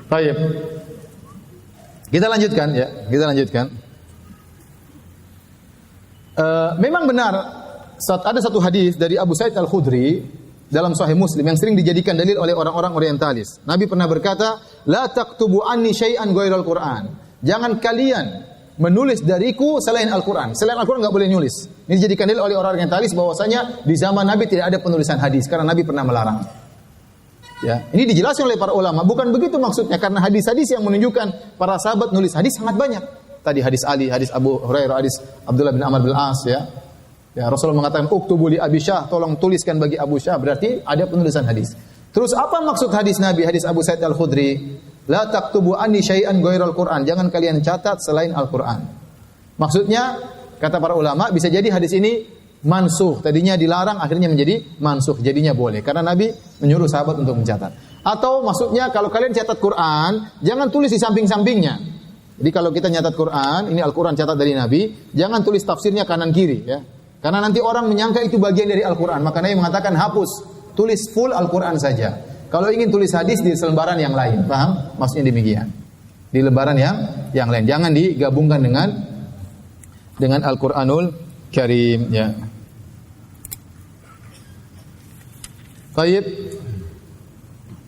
Baik. Kita lanjutkan ya. Kita lanjutkan. Memang benar ada satu hadis dari Abu Sa'id Al-Khudri dalam Sahih Muslim yang sering dijadikan dalil oleh orang-orang orientalis. Nabi pernah berkata, "La taktubu anni syai'an ghairal Qur'an." Jangan kalian menulis dariku selain Al-Quran. Selain Al-Quran enggak boleh nulis. Ini dijadikan dalil oleh orang orientalis bahwasanya di zaman Nabi tidak ada penulisan hadis karena Nabi pernah melarang. Ya, ini dijelaskan oleh para ulama. Bukan begitu maksudnya, karena hadis-hadis yang menunjukkan para sahabat nulis hadis sangat banyak. Tadi hadis Ali, hadis Abu Hurairah, hadis Abdullah bin Amr bin As ya. Ya, Rasulullah mengatakan uktubu li Abi Syah, tolong tuliskan bagi Abu Syah, berarti ada penulisan hadis. Terus apa maksud hadis Nabi, hadis Abu Sa'id Al-Khudri? La taktubu anni syai'an ghairal Qur'an. Jangan kalian catat selain Al-Qur'an. Maksudnya kata para ulama bisa jadi hadis ini mansukh, tadinya dilarang akhirnya menjadi mansukh, jadinya boleh karena Nabi menyuruh sahabat untuk mencatat. Atau maksudnya kalau kalian catat Quran, jangan tulis di samping-sampingnya. Jadi kalau kita nyatat Quran, ini Al-Quran catat dari Nabi, jangan tulis tafsirnya kanan kiri ya. Karena nanti orang menyangka itu bagian dari Al-Quran, maka Nabi mengatakan hapus, tulis full Al-Quran saja. Kalau ingin tulis hadis di lembaran yang lain, paham? Maksudnya demikian. Di lembaran yang lain, jangan digabungkan dengan Al-Quranul Karim ya. Baik.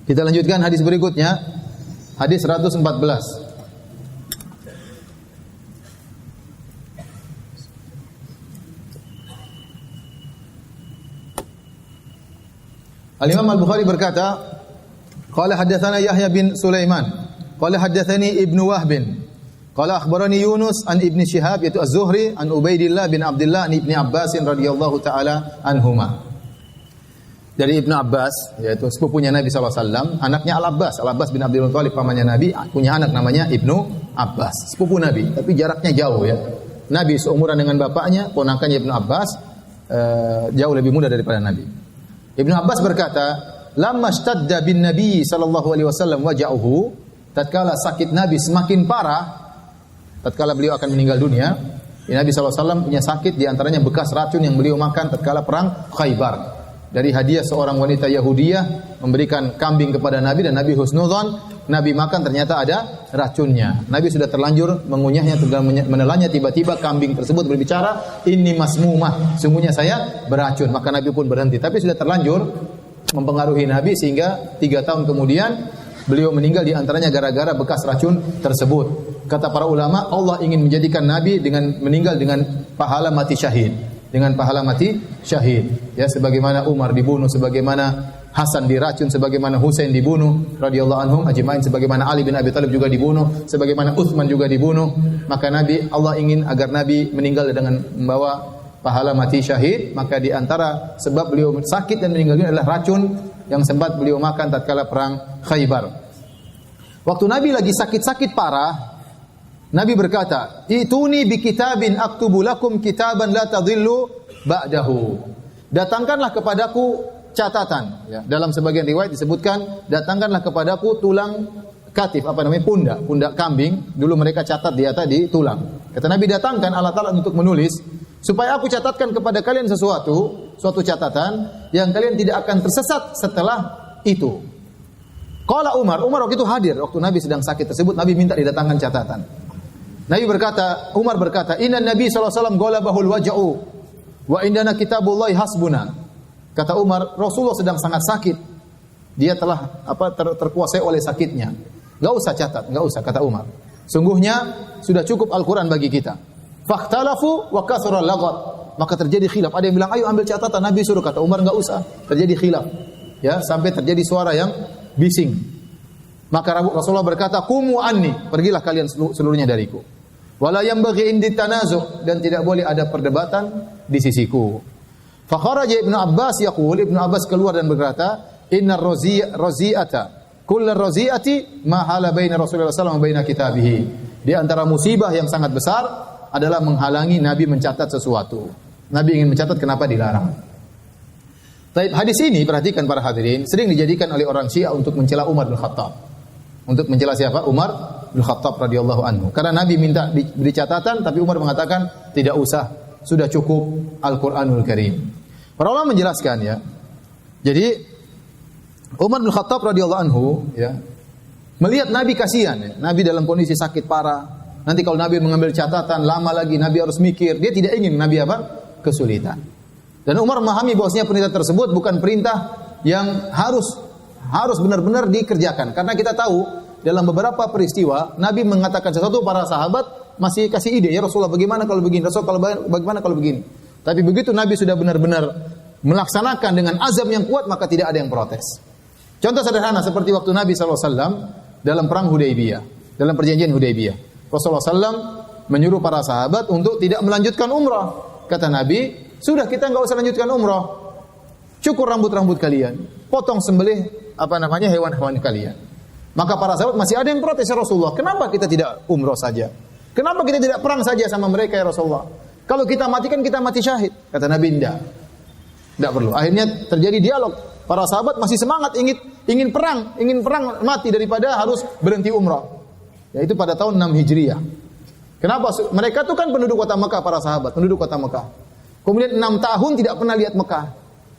Kita lanjutkan hadis berikutnya. Hadis 114. Al-Imam Al-Bukhari berkata, qala haddatsana Yahya bin Sulaiman, qala haddatsani Ibnu Wahb, qala akhbarani Yunus an Ibnu Syihab yaitu Az-Zuhri an Ubaidillah bin Abdullah an Ibnu Abbas radhiyallahu taala anhuma. Dari Ibnu Abbas yaitu sepupunya Nabi SAW, anaknya Al-Abbas bin Abdul Muthalib pamannya Nabi, punya anak namanya Ibnu Abbas, sepupu Nabi, tapi jaraknya jauh ya. Nabi seumuran dengan bapaknya, ponakannya Ibnu Abbas jauh lebih muda daripada Nabi. Ibnu Abbas berkata, "Lamma ishtadda bin Nabi sallallahu alaihi wasallam waja'uhu," tatkala sakit Nabi semakin parah, tatkala beliau akan meninggal dunia, Nabi sallallahu alaihi wasallam punya sakit di antaranya bekas racun yang beliau makan tatkala perang Khaybar. Dari hadiah seorang wanita Yahudiyah memberikan kambing kepada Nabi dan Nabi husnudzon, Nabi makan ternyata ada racunnya. Nabi sudah terlanjur mengunyahnya, menelannya, tiba-tiba kambing tersebut berbicara, "Inni masmumah," sungguhnya saya beracun. Maka Nabi pun berhenti. Tapi sudah terlanjur mempengaruhi Nabi sehingga 3 tahun kemudian beliau meninggal di antaranya gara-gara bekas racun tersebut. Kata para ulama, Allah ingin menjadikan Nabi dengan meninggal dengan pahala mati syahid. Dengan pahala mati syahid. Ya, sebagaimana Umar dibunuh, sebagaimana Hasan diracun, sebagaimana Husain dibunuh radhiyallahu anhum ajmain, sebagaimana Ali bin Abi Thalib juga dibunuh, sebagaimana Utsman juga dibunuh. Maka Allah ingin agar Nabi meninggal dengan membawa pahala mati syahid. Maka di antara sebab beliau sakit dan meninggal dunia adalah racun yang sempat beliau makan tatkala perang Khaybar. Waktu Nabi lagi sakit-sakit parah, Nabi berkata, "Ituni bi kitabin aktubu lakum kitaban la tadhillu ba'dahu." Datangkanlah kepadaku catatan. Ya, dalam sebagian riwayat disebutkan, datangkanlah kepadaku tulang katif, pundak kambing. Dulu mereka catat di atas di tulang. Kata Nabi, datangkan alat-alat untuk menulis supaya aku catatkan kepada kalian suatu catatan yang kalian tidak akan tersesat setelah itu. Qala Umar waktu itu hadir waktu Nabi sedang sakit tersebut, Nabi minta didatangkan catatan. Umar berkata, "Inna Nabi sallallahu alaihi wasallam ghalabahul waja'u wa indana kitabullahi hasbuna." Kata Umar, Rasulullah sedang sangat sakit. Dia telah terkuasai oleh sakitnya. Enggak usah catat, enggak usah, kata Umar. Sungguhnya sudah cukup Al-Qur'an bagi kita. Fakhtalafu wa kathura laghat. maka terjadi khilaf. Ada yang bilang, ayo ambil catatan. Nabi suruh, kata Umar, enggak usah. Terjadi khilaf. Ya, sampai terjadi suara yang bising. Maka Rasulullah berkata, "Qumu anni." Pergilah kalian seluruhnya dariku. Wala yanbaghi indi tanazu', dan tidak boleh ada perdebatan di sisiku. Fa kharaja Ibnu Abbas yaqul, Ibnu Abbas keluar dan berkata, "Innar razi'ata kullu razi'ati ma hala baina Rasulullah sallallahu alaihi wasallam wa baina kitabih." Di antara musibah yang sangat besar adalah menghalangi Nabi mencatat sesuatu. Nabi ingin mencatat, kenapa dilarang? Baik, hadis ini perhatikan para hadirin, sering dijadikan oleh orang Syiah untuk mencela Umar bin Khattab. Untuk mencela siapa? Umar bin Khattab radhiyallahu anhu. Karena Nabi minta diberi catatan, tapi Umar mengatakan tidak usah, sudah cukup Al-Qur'anul Karim. Para ulama menjelaskan ya. Jadi Umar bin Khattab radhiyallahu anhu ya, melihat Nabi kasihan ya. Nabi dalam kondisi sakit parah. Nanti kalau Nabi mengambil catatan lama lagi, Nabi harus mikir. Dia tidak ingin Nabi apa? Kesulitan. Dan Umar memahami bahwasanya perintah tersebut bukan perintah yang harus benar-benar dikerjakan. Karena kita tahu dalam beberapa peristiwa Nabi mengatakan sesuatu, para sahabat masih kasih ide, ya Rasulullah bagaimana kalau begini, Rasul kalau bagaimana kalau begini. Tapi begitu Nabi sudah benar-benar melaksanakan dengan azam yang kuat, maka tidak ada yang protes. Contoh sederhana seperti waktu Nabi SAW dalam perang Hudaybiyah, dalam perjanjian Hudaybiyah. Rasulullah SAW menyuruh para sahabat untuk tidak melanjutkan umrah. Kata Nabi, sudah kita enggak usah lanjutkan umrah. Cukur rambut-rambut kalian, potong sembelih hewan-hewan kalian. Maka para sahabat masih ada yang protes, ya Rasulullah, kenapa kita tidak umrah saja? Kenapa kita tidak perang saja sama mereka, ya Rasulullah? Kalau kita matikan, kita mati syahid. Kata Nabi, tidak perlu. Akhirnya terjadi dialog. Para sahabat masih semangat ingin perang mati daripada harus berhenti umrah. Yaitu pada tahun 6 Hijriah. Kenapa? Mereka itu kan penduduk kota Mekah, para sahabat, penduduk kota Mekah. Kemudian 6 tahun tidak pernah lihat Mekah.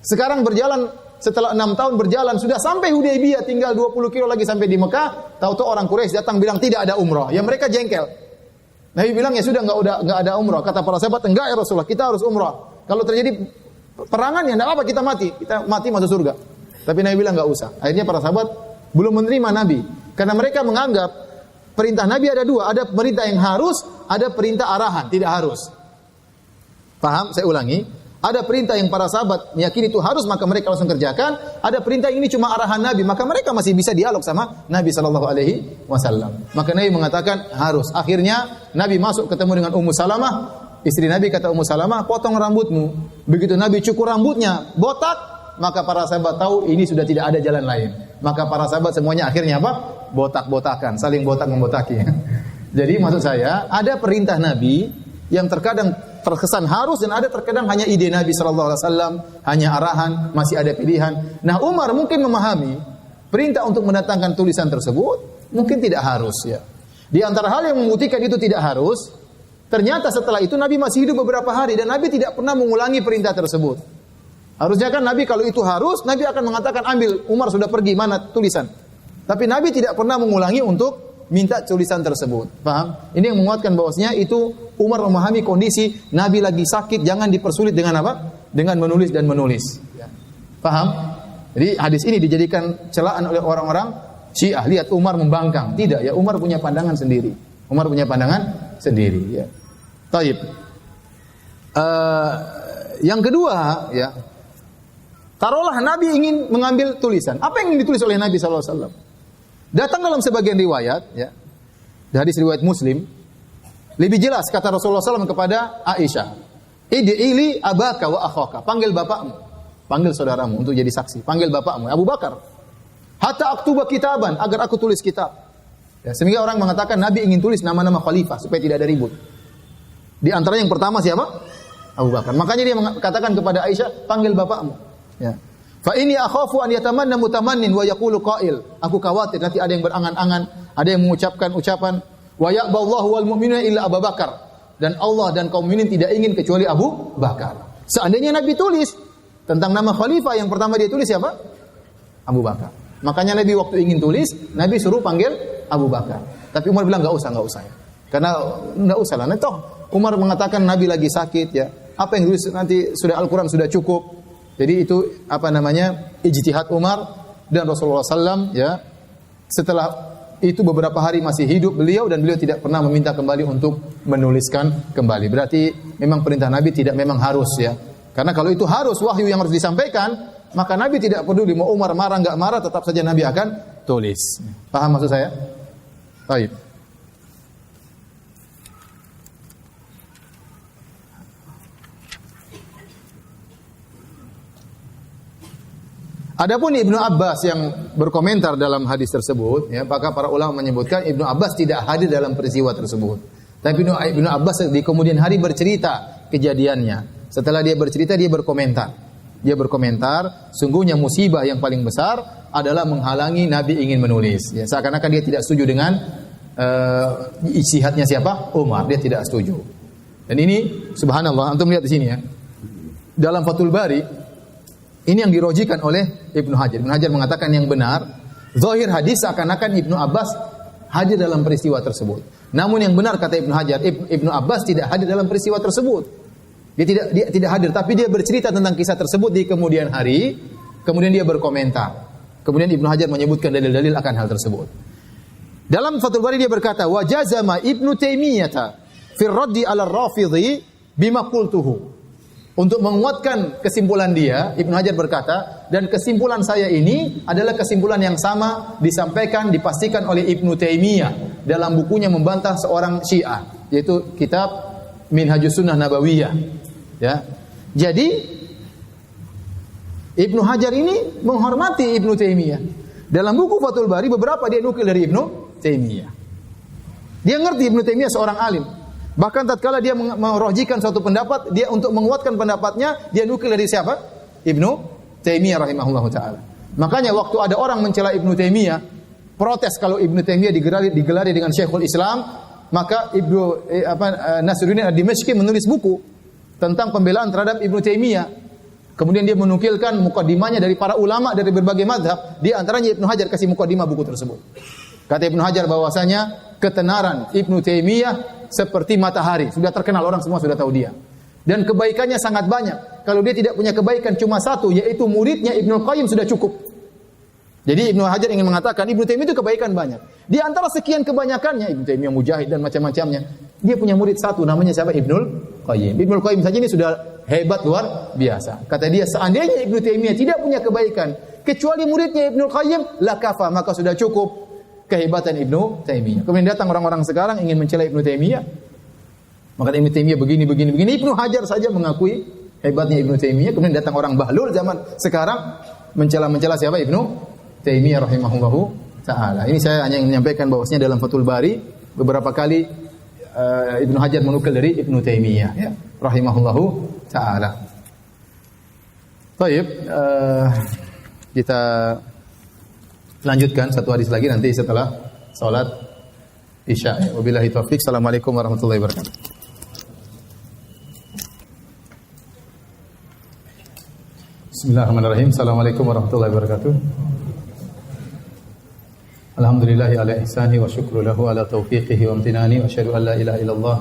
Sekarang berjalan, setelah 6 tahun berjalan, sudah sampai Hudaybiyah, tinggal 20 kilo lagi sampai di Mekah. Tahu-tahu orang Quraisy datang bilang tidak ada umrah. Ya mereka jengkel. Nabi bilang, ya sudah enggak ada umrah. Kata para sahabat, enggak ya Rasulullah, kita harus umrah. Kalau terjadi perangan ya enggak apa, kita mati masuk surga. Tapi Nabi bilang enggak usah. Akhirnya para sahabat belum menerima Nabi, karena mereka menganggap perintah Nabi ada dua, ada perintah yang harus, ada perintah arahan, tidak harus. Paham? Saya ulangi. Ada perintah yang para sahabat meyakini itu harus, maka mereka langsung kerjakan. Ada perintah ini cuma arahan Nabi, maka mereka masih bisa dialog sama Nabi sallallahu alaihi wasallam. Maka Nabi mengatakan harus. Akhirnya Nabi masuk ketemu dengan Ummu Salamah, istri Nabi. Kata Ummu Salamah, potong rambutmu. Begitu Nabi cukur rambutnya, botak, maka para sahabat tahu ini sudah tidak ada jalan lain. Maka para sahabat semuanya akhirnya apa? Botak-botakan, saling botak-membotaki. Jadi maksud saya, ada perintah Nabi yang terkadang terkesan harus, dan ada terkadang hanya ide Nabi sallallahu alaihi wasallam, hanya arahan, masih ada pilihan. Nah, Umar mungkin memahami perintah untuk mendatangkan tulisan tersebut mungkin tidak harus ya. Di antara hal yang membuktikan itu tidak harus, ternyata setelah itu Nabi masih hidup beberapa hari dan Nabi tidak pernah mengulangi perintah tersebut. Harusnya kan Nabi kalau itu harus, Nabi akan mengatakan ambil, Umar sudah pergi, mana tulisan. Tapi Nabi tidak pernah mengulangi untuk minta tulisan tersebut. Paham? Ini yang menguatkan bahwasanya itu Umar memahami kondisi Nabi lagi sakit, jangan dipersulit dengan apa? Dengan menulis dan menulis. Ya. Paham? Jadi hadis ini dijadikan celaan oleh orang-orang Syiah. Lihat Umar membangkang. Tidak, ya Umar punya pandangan sendiri. Umar punya pandangan sendiri. Ya. Taib. Yang kedua, ya. Taruhlah Nabi ingin mengambil tulisan. Apa yang ditulis oleh Nabi SAW? Datang dalam sebagian riwayat, ya, hadis riwayat Muslim, lebih jelas kata Rasulullah SAW kepada Aisyah, "Id'ili abaka wa akhaka." Panggil bapakmu, panggil saudaramu untuk jadi saksi. Panggil bapakmu, Abu Bakar. "Hatta aktuba kitaban," agar aku tulis kitab. Ya, sehingga orang mengatakan Nabi ingin tulis nama-nama khalifah supaya tidak ada ribut. Di antara yang pertama siapa? Abu Bakar. Makanya dia mengatakan kepada Aisyah, "Panggil bapakmu." Ya. Fa inni akhafu an yatamanna mutamannin wa yaqulu qail. Aku khawatir nanti ada yang berangan-angan, ada yang mengucapkan ucapan wa ya'ballahu wal mu'minuna illa Abu Bakar. Dan Allah dan kaum mukminin tidak ingin kecuali Abu Bakar. Seandainya Nabi tulis tentang nama khalifah, yang pertama dia tulis siapa? Abu Bakar. Makanya Nabi waktu ingin tulis, Nabi suruh panggil Abu Bakar. Tapi Umar bilang enggak usah ya. Karena enggak usah lah. Nah, toh Umar mengatakan Nabi lagi sakit ya. Apa yang tulis nanti sudah Al-Qur'an sudah cukup. Jadi itu ijtihad Umar, dan Rasulullah SAW ya, setelah itu beberapa hari masih hidup beliau, dan beliau tidak pernah meminta kembali untuk menuliskan kembali. Berarti memang perintah Nabi tidak memang harus ya. Karena kalau itu harus wahyu yang harus disampaikan, maka Nabi tidak peduli mau Umar marah enggak marah, tetap saja Nabi akan tulis. Paham maksud saya? Baik. Adapun Ibnu Abbas yang berkomentar dalam hadis tersebut, ya, maka para ulama menyebutkan Ibnu Abbas tidak hadir dalam peristiwa tersebut. Tapi Ibnu Abbas di kemudian hari bercerita kejadiannya. Setelah dia bercerita, dia berkomentar. Dia berkomentar, sungguhnya musibah yang paling besar adalah menghalangi Nabi ingin menulis. Ya, seakan-akan dia tidak setuju dengan ijtihadnya siapa? Umar. Dia tidak setuju. Dan ini, subhanallah, antum lihat di sini ya. Dalam Fathul Bari, ini yang dirojikan oleh Ibnu Hajar. Ibnu Hajar mengatakan yang benar, zahir hadis seakan-akan Ibnu Abbas hadir dalam peristiwa tersebut. Namun yang benar kata Ibnu Hajar, Ibnu Abbas tidak hadir dalam peristiwa tersebut. Dia tidak hadir, tapi dia bercerita tentang kisah tersebut di kemudian hari, kemudian dia berkomentar. Kemudian Ibnu Hajar menyebutkan dalil-dalil akan hal tersebut. Dalam Fathul Bari dia berkata, "Wa jazama Ibnu Taimiyah fi raddi 'ala ar-Rafidhi bima qultuhu." Untuk menguatkan kesimpulan dia, Ibnu Hajar berkata, dan kesimpulan saya ini adalah kesimpulan yang sama disampaikan, dipastikan oleh Ibnu Taimiyah dalam bukunya membantah seorang Syiah, yaitu kitab Minhajus Sunnah Nabawiyah. Ya. Jadi Ibnu Hajar ini menghormati Ibnu Taimiyah. Dalam buku Fathul Bari beberapa dia nukil dari Ibnu Taimiyah. Dia ngerti Ibnu Taimiyah seorang alim. Bahkan tatkala dia merojihkan suatu pendapat, dia untuk menguatkan pendapatnya, dia nukil dari siapa? Ibnu Taimiyah rahimahullahu taala. Makanya waktu ada orang mencela Ibnu Taimiyah, protes kalau Ibnu Taimiyah digelari dengan Syekhul Islam, maka Nasruddin Ad-Dimashqi menulis buku tentang pembelaan terhadap Ibnu Taimiyah. Kemudian dia menukilkan mukaddimahnya dari para ulama dari berbagai mazhab, di antaranya Ibnu Hajar kasih mukaddimah buku tersebut. Kata Ibnu Hajar bahwasanya ketenaran Ibnu Taimiyah seperti matahari, sudah terkenal, orang semua sudah tahu dia. Dan kebaikannya sangat banyak. Kalau dia tidak punya kebaikan cuma satu, yaitu muridnya Ibnu Qayyim sudah cukup. Jadi Ibnu Hajar ingin mengatakan Ibnu Taimiyah itu kebaikan banyak. Di antara sekian kebanyakannya, Ibnu Taimiyah mujahid dan macam-macamnya, dia punya murid satu, namanya siapa? Ibnul Qayyim. Ibnul Qayyim saja ini sudah hebat luar biasa. Kata dia, seandainya Ibnu Taimiyah tidak punya kebaikan kecuali muridnya Ibnul Qayyim, la kafa, maka sudah cukup kehebatan Ibnu Taimiyah. Kemudian datang orang-orang sekarang ingin mencela Ibnu Taimiyah. Maka Ibnu Taimiyah begini. Ibnu Hajar saja mengakui hebatnya Ibnu Taimiyah. Kemudian datang orang bahlul zaman sekarang mencela siapa? Ibnu Taimiyah rahimahullahu taala. Ini saya hanya ingin menyampaikan bahwasanya dalam Fathul Bari beberapa kali Ibnu Hajar menukil dari Ibnu Taimiyah ya, rahimahullahu taala. Baik, kita lanjutkan satu hadis lagi nanti setelah salat Isya. Wabillahi taufik. Assalamualaikum warahmatullahi wabarakatuh. Bismillahirrahmanirrahim. Assalamualaikum warahmatullahi wabarakatuh. Alhamdulillahi ala ihsani wa syukru lahu ala taufiqihi wa amtinani wa asyhadu an la ilaha illallah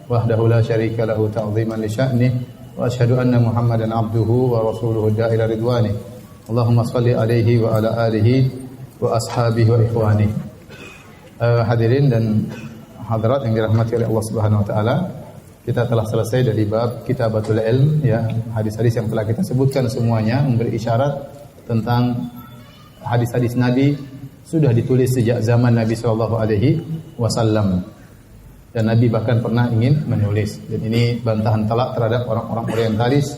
wahdahu la syarika lahu ta'ziman li sya'ni wa asyhadu anna Muhammadan abduhu wa rasuluhu da'ila ridwani. Allahumma shalli alaihi wa ala alihi wa ashabihi wa ikhwani. Hadirin dan hadirat yang dirahmati oleh Allah Subhanahu wa taala, kita telah selesai dari bab Kitabatul Ilm ya, hadis-hadis yang telah kita sebutkan semuanya memberi isyarat tentang hadis-hadis Nabi sudah ditulis sejak zaman Nabi sallallahu alaihi wasallam. Dan Nabi bahkan pernah ingin menulis. Dan ini bantahan telak terhadap orang-orang orientalis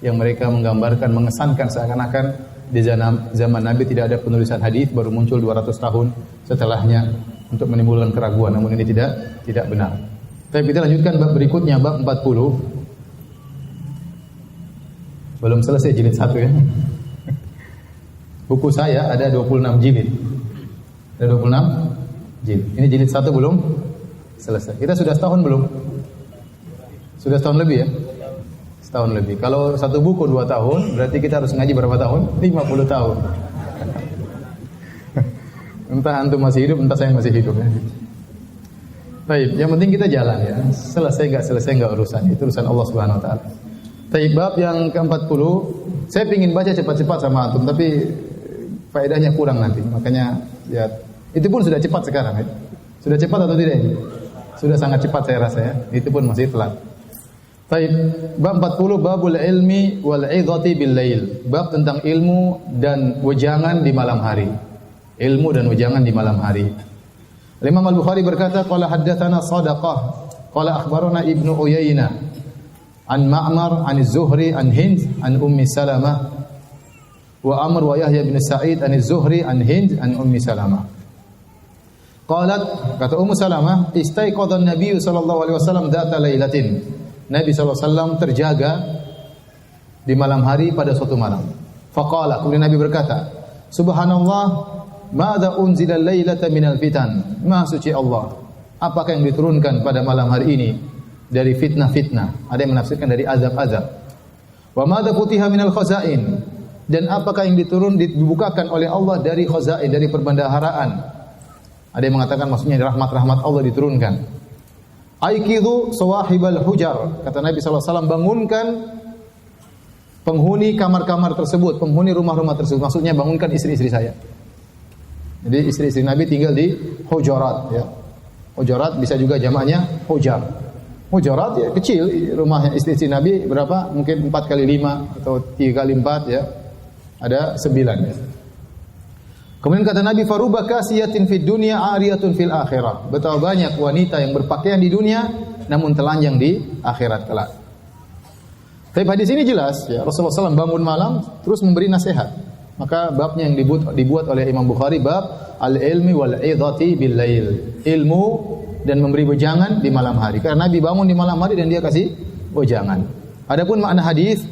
yang mereka menggambarkan, mengesankan seakan-akan di zaman Nabi tidak ada penulisan hadis, baru muncul 200 tahun setelahnya untuk menimbulkan keraguan. Namun ini tidak benar. Tapi kita lanjutkan bab berikutnya, bab 40. Belum selesai jilid 1 ya. Buku saya ada 26 jilid. Ada 26 jilid. Ini jilid 1 belum selesai. Kita sudah setahun belum? Sudah setahun lebih ya? Setahun lebih. Kalau satu buku 2 tahun, berarti kita harus ngaji berapa tahun? 50 tahun. Entah antum masih hidup, entah saya masih hidup. Baik, yang penting kita jalan ya. Selesai enggak urusan. Itu urusan Allah Subhanahu wa taala. Baik, bab yang ke-40, saya ingin baca cepat-cepat sama antum, tapi faedahnya kurang nanti. Makanya ya, itu pun sudah cepat sekarang ya. Sudah cepat atau tidak ini? Sudah sangat cepat saya rasa ya. Itu pun masih telat. Baik, bab 40 babul ilmi wal 'idhati bil lail. Bab tentang ilmu dan wejangan di malam hari. Ilmu dan wejangan di malam hari. Imam Al-Bukhari berkata, qala haddatsana Shadaqah, qala akhbarana Ibnu Uyainah an Ma'mar an Az-Zuhri an Hind an Ummi Salamah wa Amr wa Yahya bin Sa'id an Az-Zuhri an Hind an Ummi Salamah. Qalat, kata Ummu Salamah, istaiqadha an-nabiy sallallahu alaihi wasallam dzata lailatin. Nabi SAW terjaga di malam hari pada suatu malam. Faqala, kemudian Nabi berkata, Subhanallah, ma'adha unzila laylata minal fitan. Maha suci Allah, apakah yang diturunkan pada malam hari ini dari fitnah-fitnah? Ada yang menafsirkan dari azab-azab. Wa ma'adha futiha minal khazain. Dan apakah yang dibukakan oleh Allah dari khazain, dari perbendaharaan? Ada yang mengatakan maksudnya rahmat-rahmat Allah diturunkan. Aikidu sawahibal hujar, kata Nabi SAW, bangunkan penghuni kamar-kamar tersebut, penghuni rumah-rumah tersebut. Maksudnya bangunkan istri-istri saya. Jadi istri-istri Nabi tinggal di hujarat, ya. Hujarat bisa juga jamaknya hujar. Hujarat ya kecil, rumahnya istri-istri Nabi berapa? Mungkin 4 kali 5 atau 3 kali 4 ya. Ada 9 ya. Kemudian kata Nabi, faruba kasiyatin fid dunya ariyatun fil akhirah. Betapa banyak wanita yang berpakaian di dunia namun telanjang di akhirat kelak. Tapi hadis ini jelas ya, Rasulullah SAW bangun malam terus memberi nasihat. Maka babnya yang dibuat oleh Imam Bukhari bab al-ilmi wal 'idhati bil lail. Ilmu dan memberi wejangan di malam hari. Karena Nabi bangun di malam hari dan dia kasih wejangan. Adapun makna hadis,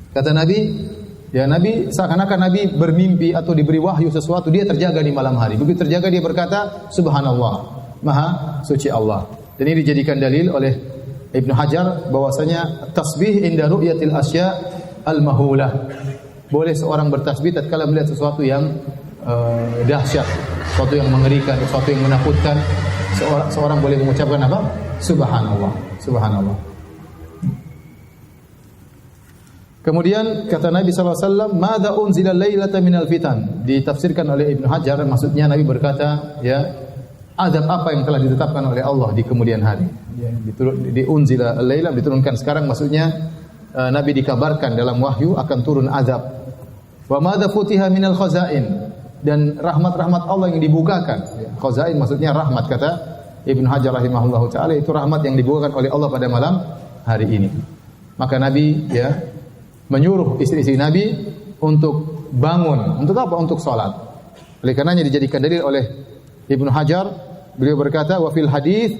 kata Nabi, ya Nabi seakan-akan Nabi bermimpi atau diberi wahyu sesuatu, dia terjaga di malam hari. Begitu terjaga dia berkata, Subhanallah, Maha suci Allah. Dan ini dijadikan dalil oleh Ibnu Hajar bahwasanya tasbih inda ru'yatil asya al-mahulah. Boleh seorang bertasbih tatkala melihat sesuatu yang dahsyat, sesuatu yang mengerikan, sesuatu yang menakutkan. Seorang boleh mengucapkan apa? Subhanallah, Subhanallah. Kemudian kata Nabi SAW, Mada unzila laylata minal fitan. Ditafsirkan oleh Ibnu Hajar, maksudnya Nabi berkata, ya, azab apa yang telah ditetapkan oleh Allah di kemudian hari. Ya, unzila layla, diturunkan sekarang, maksudnya Nabi dikabarkan dalam wahyu akan turun azab. Wa mada futiha minal khazain. Dan rahmat-rahmat Allah yang dibukakan. Ya, khazain maksudnya rahmat, kata Ibnu Hajar rahimahullahu ta'ala, itu rahmat yang dibukakan oleh Allah pada malam hari ini. Maka Nabi, ya, menyuruh istri-istri Nabi untuk bangun. Untuk apa? Untuk salat. Oleh karenanya dijadikan dalil oleh Ibnu Hajar, beliau berkata, wa fil hadits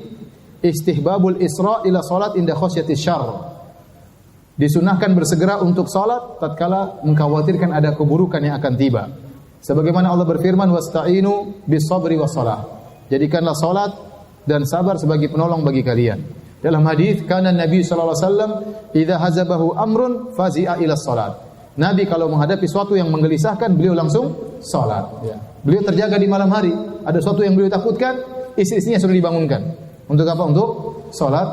istihbabul isra ila salat inda khasyatis syarr. Disunahkan bersegera untuk salat tatkala mengkhawatirkan ada keburukan yang akan tiba. Sebagaimana Allah berfirman, wasta'inu bis sabri was salah. Jadikanlah salat dan sabar sebagai penolong bagi kalian. Dalam hadis, kana Nabi sallallahu alaihi wasallam idza hazabahu amrun fazi'a ila salat. Nabi kalau menghadapi sesuatu yang menggelisahkan, beliau langsung salat, ya. Beliau terjaga di malam hari. Ada sesuatu yang beliau takutkan, istri-istrinya sudah dibangunkan. Untuk apa? Untuk salat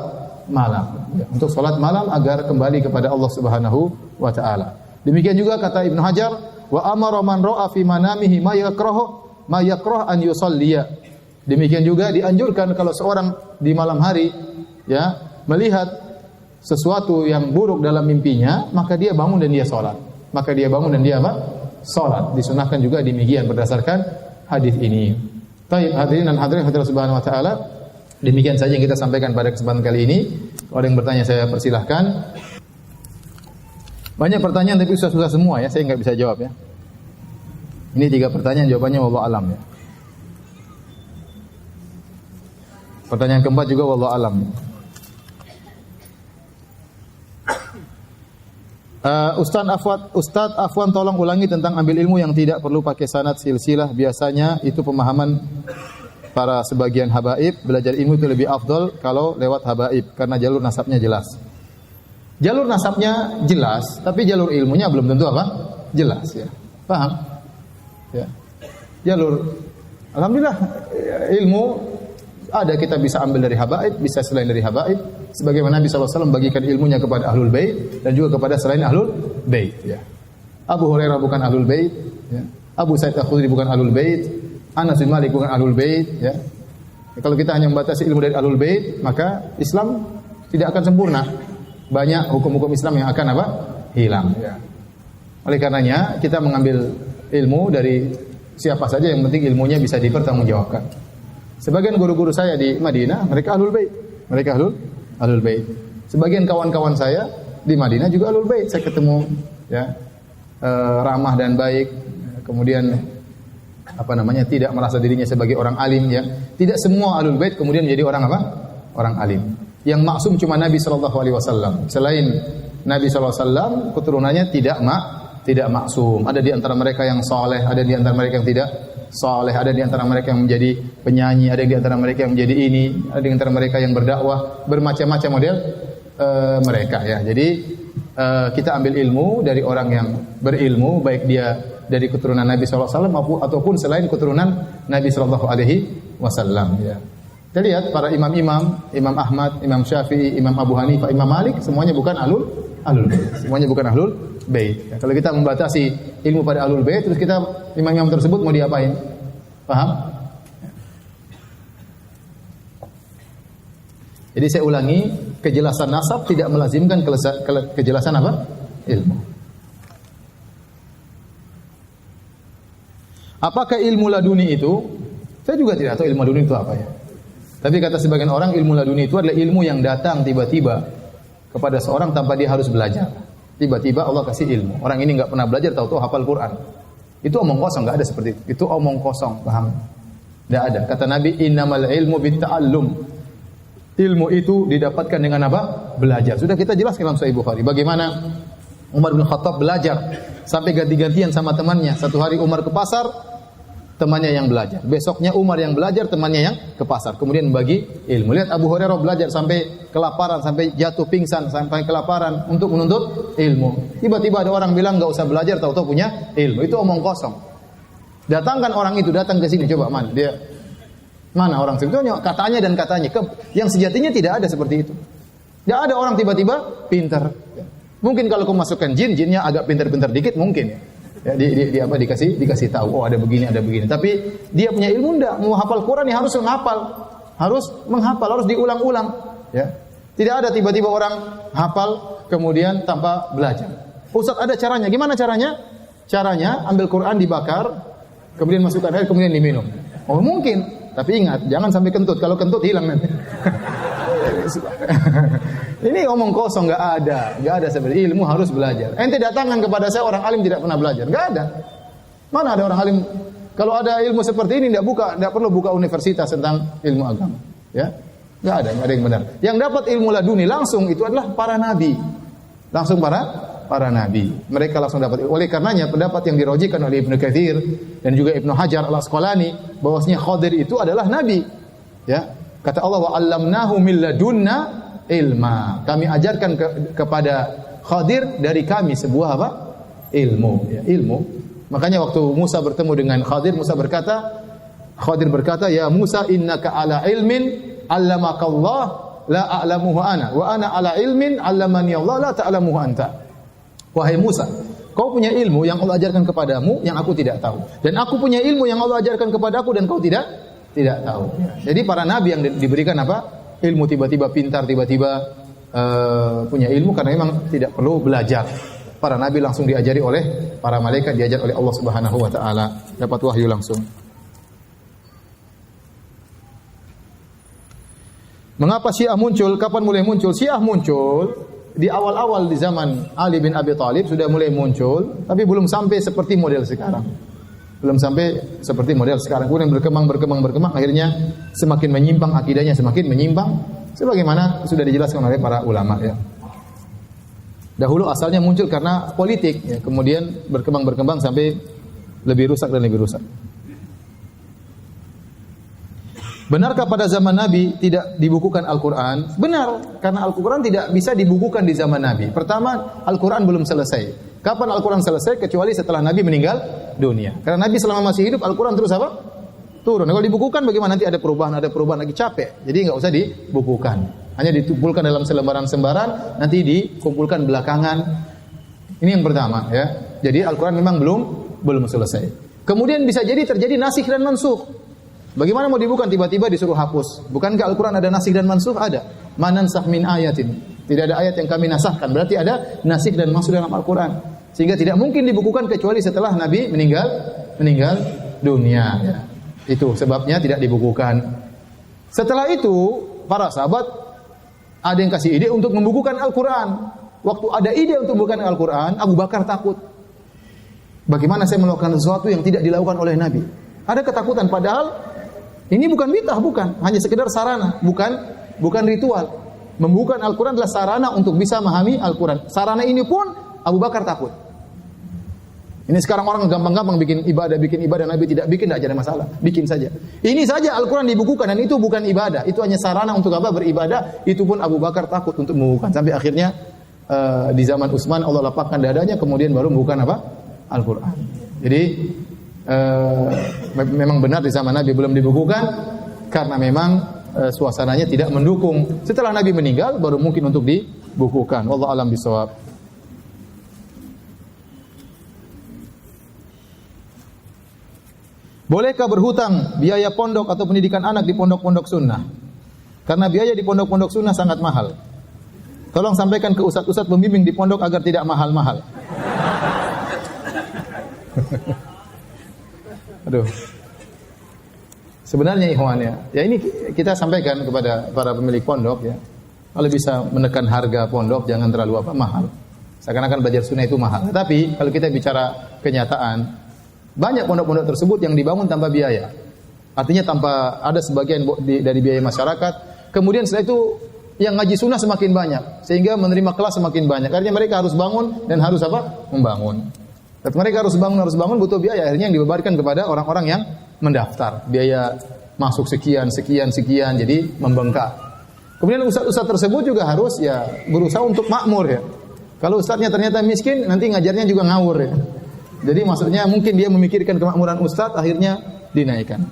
malam. Ya. Untuk salat malam agar kembali kepada Allah Subhanahu wa taala. Demikian juga kata Ibnu Hajar, wa amara man ra'a fi manamihi ma yakrah an yusalliya. Demikian juga dianjurkan kalau seorang di malam hari, ya, melihat sesuatu yang buruk dalam mimpinya, maka dia bangun dan dia salat. Maka dia bangun dan dia apa? Salat. Disunahkan juga demikian berdasarkan hadis ini. Baik, hadirin dan hadirat Subhanahu wa taala, demikian saja yang kita sampaikan pada kesempatan kali ini. Kalau ada yang bertanya saya persilahkan. Banyak pertanyaan tapi susah-susah semua ya, saya enggak bisa jawab ya. Ini 3 pertanyaan, jawabannya wallahu alam ya. Pertanyaan keempat juga wallahu alam. Ustaz Afwan tolong ulangi tentang ambil ilmu yang tidak perlu pakai sanad silsilah. Biasanya itu pemahaman para sebagian habaib, belajar ilmu itu lebih afdol kalau lewat habaib karena jalur nasabnya jelas. Jalur nasabnya jelas, tapi jalur ilmunya belum tentu apa? Jelas ya. Paham? Ya. Jalur alhamdulillah ilmu ada, kita bisa ambil dari habaib, bisa selain dari habaib. Sebagaimana Nabi SAW bagikan ilmunya kepada ahlul bait dan juga kepada selain ahlul bait. Ya. Abu Hurairah bukan ahlul bait, ya. Abu Sa'id Al-Khudri bukan ahlul bait, Anas bin Malik bukan ahlul bait. Ya. Kalau kita hanya membatasi ilmu dari ahlul bait, maka Islam tidak akan sempurna. banyak hukum-hukum Islam yang akan apa? Hilang. Ya. Oleh karenanya kita mengambil ilmu dari siapa saja yang penting ilmunya bisa dipertanggungjawabkan. Sebagian guru-guru saya di Madinah mereka ahlul bait. Mereka ahlul bait. Sebagian kawan-kawan saya di Madinah juga ahlul bait. Saya ketemu ya ramah dan baik. Kemudian tidak merasa dirinya sebagai orang alim ya. Tidak semua ahlul bait kemudian menjadi orang apa? Orang alim. Yang maksum cuma Nabi sallallahu alaihi wasallam. Selain Nabi sallallahu alaihi wasallam keturunannya tidak maksum. Ada di antara mereka yang saleh, ada di antara mereka yang tidak saleh, ada di antara mereka yang menjadi penyanyi, ada di antara mereka yang menjadi ini, ada di antara mereka yang berdakwah, bermacam-macam model mereka ya. Jadi kita ambil ilmu dari orang yang berilmu, baik dia dari keturunan Nabi sallallahu alaihi wasallam ataupun selain keturunan Nabi sallallahu alaihi wasallam ya. Kita lihat para imam-imam, Imam Ahmad, Imam Syafi'i, Imam Abu Hanifah, Imam Malik, semuanya bukan ahlul bait. Semuanya bukan ahlul bait. Ya, kalau kita membatasi ilmu pada ahlul bait, terus kita imam-imam tersebut mau diapain? Paham? Jadi saya ulangi, kejelasan nasab tidak melazimkan kejelasan apa? Ilmu. Apakah ilmu laduni itu? Saya juga tidak tahu ilmu laduni itu apa ya. Tapi kata sebagian orang ilmu laduni itu adalah ilmu yang datang tiba-tiba kepada seorang tanpa dia harus belajar. Tiba-tiba Allah kasih ilmu. Orang ini enggak pernah belajar tahu-tahu hafal Quran. Itu omong kosong, enggak ada seperti itu. Itu omong kosong, paham? Enggak ada. Kata Nabi, innamal ilmu bitta'allum. Ilmu itu didapatkan dengan apa? Belajar. Sudah kita jelaskan dalam Sahih Bukhari bagaimana Umar bin Khattab belajar sampai ganti-gantian sama temannya. Satu hari Umar ke pasar, temannya yang belajar. Besoknya Umar yang belajar, temannya yang ke pasar. Kemudian bagi ilmu. Lihat Abu Hurairah belajar sampai kelaparan, sampai jatuh pingsan, sampai kelaparan untuk menuntut ilmu. Tiba-tiba ada orang bilang enggak usah belajar, tahu-tahu punya ilmu. Itu omong kosong. Datangkan orang itu, datang ke sini, coba mana dia? Mana orang sebetulnya katanya dan katanya. Yang sejatinya tidak ada seperti itu. Tidak ada orang tiba-tiba pintar. Mungkin kalau kau masukkan jin, jinnya agak pintar-pintar dikit mungkin ya. Ya, dikasih tahu, oh ada begini. Tapi dia punya ilmu enggak, mau hafal Quran ya harus menghafal, harus diulang-ulang, ya. Tidak ada tiba-tiba orang hafal kemudian tanpa belajar. Ustaz ada caranya. Gimana caranya? Caranya ambil Quran dibakar, kemudian masukkan air, kemudian diminum. Oh mungkin, tapi ingat jangan sampai kentut. Kalau kentut hilang nanti. Ini omong kosong, enggak ada seperti ilmu harus belajar. Ente datangkan kepada saya orang alim tidak pernah belajar, enggak ada. Mana ada orang alim? Kalau ada ilmu seperti ini enggak perlu buka universitas tentang ilmu agama, ya. Enggak ada yang benar. Yang dapat ilmu laduni langsung itu adalah para nabi. Langsung para nabi. Mereka langsung dapat. Oleh karenanya pendapat yang dirojikan oleh Ibnu Katsir dan juga Ibnu Hajar Al-Asqalani bahwasanya Khadir itu adalah nabi. Ya. Kata Allah wa 'allamnahu min ladunna ilma. Kami ajarkan kepada Khadir dari kami sebuah apa? Ilmu, ya, ilmu. Makanya waktu Musa bertemu dengan Khadir, Khadir berkata, "Ya Musa, innaka ala ilmin 'allamakallah la a'lamuhu ana, wa ana ala ilmin 'allamani Allah la ta'lamuhu anta." Wahai Musa, kau punya ilmu yang Allah ajarkan kepadamu yang aku tidak tahu, dan aku punya ilmu yang Allah ajarkan kepadaku dan kau tidak tahu. Jadi para nabi yang diberikan apa? Ilmu, tiba-tiba pintar, tiba-tiba punya ilmu karena memang tidak perlu belajar. Para nabi langsung diajari oleh para malaikat, diajar oleh Allah Subhanahu wa taala, dapat wahyu langsung. Mengapa Syiah muncul? Kapan mulai muncul? Syiah muncul di awal-awal di zaman Ali bin Abi Thalib sudah mulai muncul, tapi belum sampai seperti model sekarang. Kemudian berkembang, akhirnya semakin menyimpang akidahnya, semakin menyimpang sebagaimana sudah dijelaskan oleh para ulama ya. Dahulu asalnya muncul karena politik ya, kemudian berkembang sampai lebih rusak dan lebih rusak. Benarkah pada zaman Nabi tidak dibukukan Al-Quran? Benar, karena Al-Quran tidak bisa dibukukan di zaman Nabi. Pertama, Al-Quran belum selesai. Kapan Al-Quran selesai? Kecuali setelah Nabi meninggal dunia. Karena Nabi selama masih hidup, Al-Quran terus apa? Turun. Kalau dibukukan bagaimana? Nanti ada perubahan lagi, capek. Jadi enggak usah dibukukan. Hanya dikumpulkan dalam selembaran-sembaran, nanti dikumpulkan belakangan. Ini yang pertama ya. Jadi Al-Quran memang belum selesai. Kemudian bisa jadi terjadi nasikh dan mansukh. Bagaimana mau dibuka tiba-tiba disuruh hapus? Bukankah Al-Quran ada nasikh dan mansukh? Ada. Manansakh min ayatin. Tidak ada ayat yang kami nasahkan. Berarti ada nasikh dan mansukh dalam Al-Quran. Sehingga tidak mungkin dibukukan kecuali setelah Nabi meninggal dunia. Ya. Itu sebabnya tidak dibukukan. Setelah itu, para sahabat ada yang kasih ide untuk membukukan Al-Quran. Waktu ada ide untuk membukukan Al-Quran, Abu Bakar takut. Bagaimana saya melakukan sesuatu yang tidak dilakukan oleh Nabi? Ada ketakutan, padahal ini bukan bid'ah, bukan. Hanya sekedar sarana, bukan ritual. Membukukan Al-Quran adalah sarana untuk bisa memahami Al-Quran. Sarana ini pun Abu Bakar takut. Ini sekarang orang gampang-gampang bikin ibadah Nabi tidak bikin, tidak ada masalah. Bikin saja. Ini saja Al-Quran dibukukan dan itu bukan ibadah. Itu hanya sarana untuk apa? Beribadah. Itu pun Abu Bakar takut untuk membukukan. Sampai akhirnya di zaman Utsman Allah lapangkan dadanya, kemudian baru membukukan apa? Al-Quran. Jadi memang benar di zaman Nabi belum dibukukan karena memang suasananya tidak mendukung. Setelah Nabi meninggal baru mungkin untuk dibukukan. Wallahu a'lam bishawab. Bolehkah berhutang biaya pondok atau pendidikan anak di pondok-pondok sunnah? Karena biaya di pondok-pondok sunnah sangat mahal. Tolong sampaikan ke ustaz-ustaz pembimbing di pondok agar tidak mahal-mahal. Aduh. Sebenarnya ikhwan ya ini kita sampaikan kepada para pemilik pondok ya. Kalau bisa menekan harga pondok jangan terlalu mahal. Seakan-akan belajar sunnah itu mahal. Tapi kalau kita bicara kenyataan, banyak pondok-pondok tersebut yang dibangun tanpa biaya. Artinya tanpa ada sebagian dari biaya masyarakat. Kemudian setelah itu yang ngaji sunnah semakin banyak sehingga menerima kelas semakin banyak. Artinya mereka harus bangun dan harus membangun. Dan mereka harus bangun butuh biaya. Akhirnya yang dibebankan kepada orang-orang yang mendaftar, biaya masuk sekian, jadi membengkak. Kemudian ustaz-ustaz tersebut juga harus ya berusaha untuk makmur ya. Kalau ustaznya ternyata miskin, nanti ngajarnya juga ngawur ya. Jadi maksudnya mungkin dia memikirkan kemakmuran ustaz, akhirnya dinaikkan.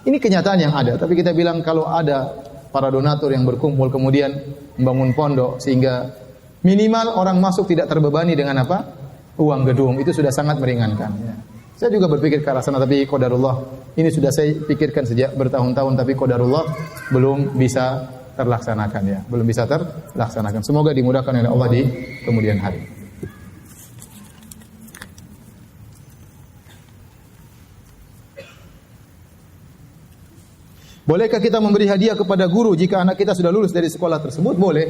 Ini kenyataan yang ada, tapi kita bilang kalau ada para donatur yang berkumpul kemudian membangun pondok sehingga minimal orang masuk tidak terbebani dengan uang gedung, itu sudah sangat meringankan ya. Saya juga berpikir ke arah sana, tapi qadarullah ini sudah saya pikirkan sejak bertahun-tahun, tapi qadarullah belum bisa terlaksanakan ya, belum bisa terlaksanakan. Semoga dimudahkan oleh Allah di kemudian hari. Bolehkah kita memberi hadiah kepada guru jika anak kita sudah lulus dari sekolah tersebut? Boleh.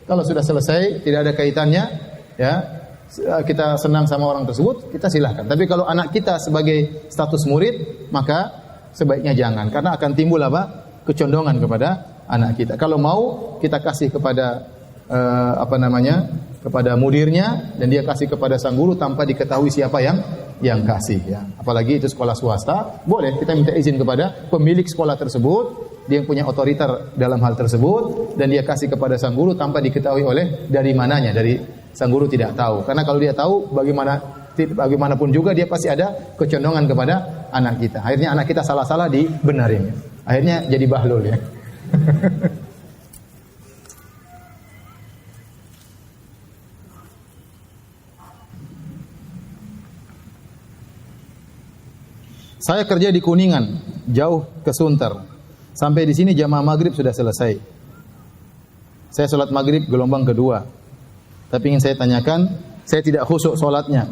Kalau sudah selesai, tidak ada kaitannya ya. Kita senang sama orang tersebut, kita silahkan. Tapi kalau anak kita sebagai status murid, maka sebaiknya jangan. Karena akan timbul kecondongan kepada anak kita. Kalau mau, kita kasih kepada kepada mudirnya, dan dia kasih kepada sang guru tanpa diketahui siapa yang kasih. Ya. Apalagi itu sekolah swasta, boleh kita minta izin kepada pemilik sekolah tersebut, dia yang punya otoriter dalam hal tersebut, dan dia kasih kepada sang guru tanpa diketahui dari mananya, dari sang guru tidak tahu. Karena kalau dia tahu, bagaimanapun juga dia pasti ada kecondongan kepada anak kita. Akhirnya anak kita salah-salah dibenarin. Akhirnya jadi bahlul ya. Saya kerja di Kuningan, jauh ke Sunter. Sampai di sini jamaah maghrib sudah selesai. Saya sholat maghrib gelombang kedua. Tapi ingin saya tanyakan, saya tidak khusyuk sholatnya.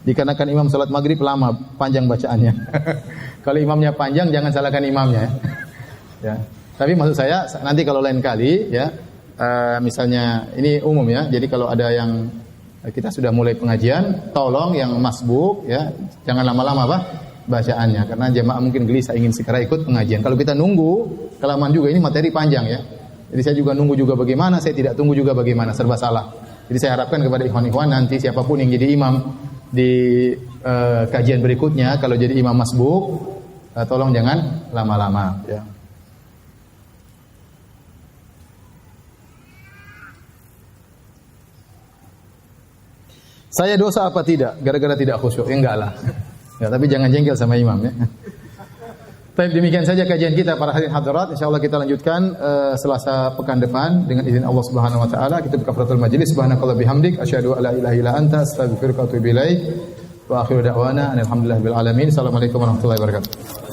Dikarenakan imam sholat maghrib lama, panjang bacaannya. Kalau imamnya panjang, jangan salahkan imamnya. Ya. Tapi maksud saya, nanti kalau lain kali, ya, misalnya ini umum ya. Jadi kalau ada yang kita sudah mulai pengajian, tolong yang masbuk, ya, jangan lama-lama bacaannya. Karena jemaah mungkin gelisah ingin segera ikut pengajian. Kalau kita nunggu, kelamaan juga ini materi panjang ya. Jadi saya juga nunggu juga bagaimana, saya tidak tunggu juga bagaimana, serba salah. Jadi saya harapkan kepada ikhwan-ikhwan nanti siapapun yang jadi imam di kajian berikutnya, kalau jadi imam masbuk, tolong jangan lama-lama. Ya. Saya dosa apa tidak? Gara-gara tidak khusyuk? Enggak lah. Ya, tapi jangan jengkel sama imam ya. Baik, demikian saja kajian kita para hadirin hadirat. Insyaallah kita lanjutkan Selasa pekan depan dengan izin Allah Subhanahu wa taala. Kita buka kafaratul majelis. Subhanakallah bihamdik asyhadu an la ilaha illa anta astaghfiruka wa atubu ilaik. Wa akhiru da'wana alhamdulillahil alamin. Assalamualaikum warahmatullahi wabarakatuh.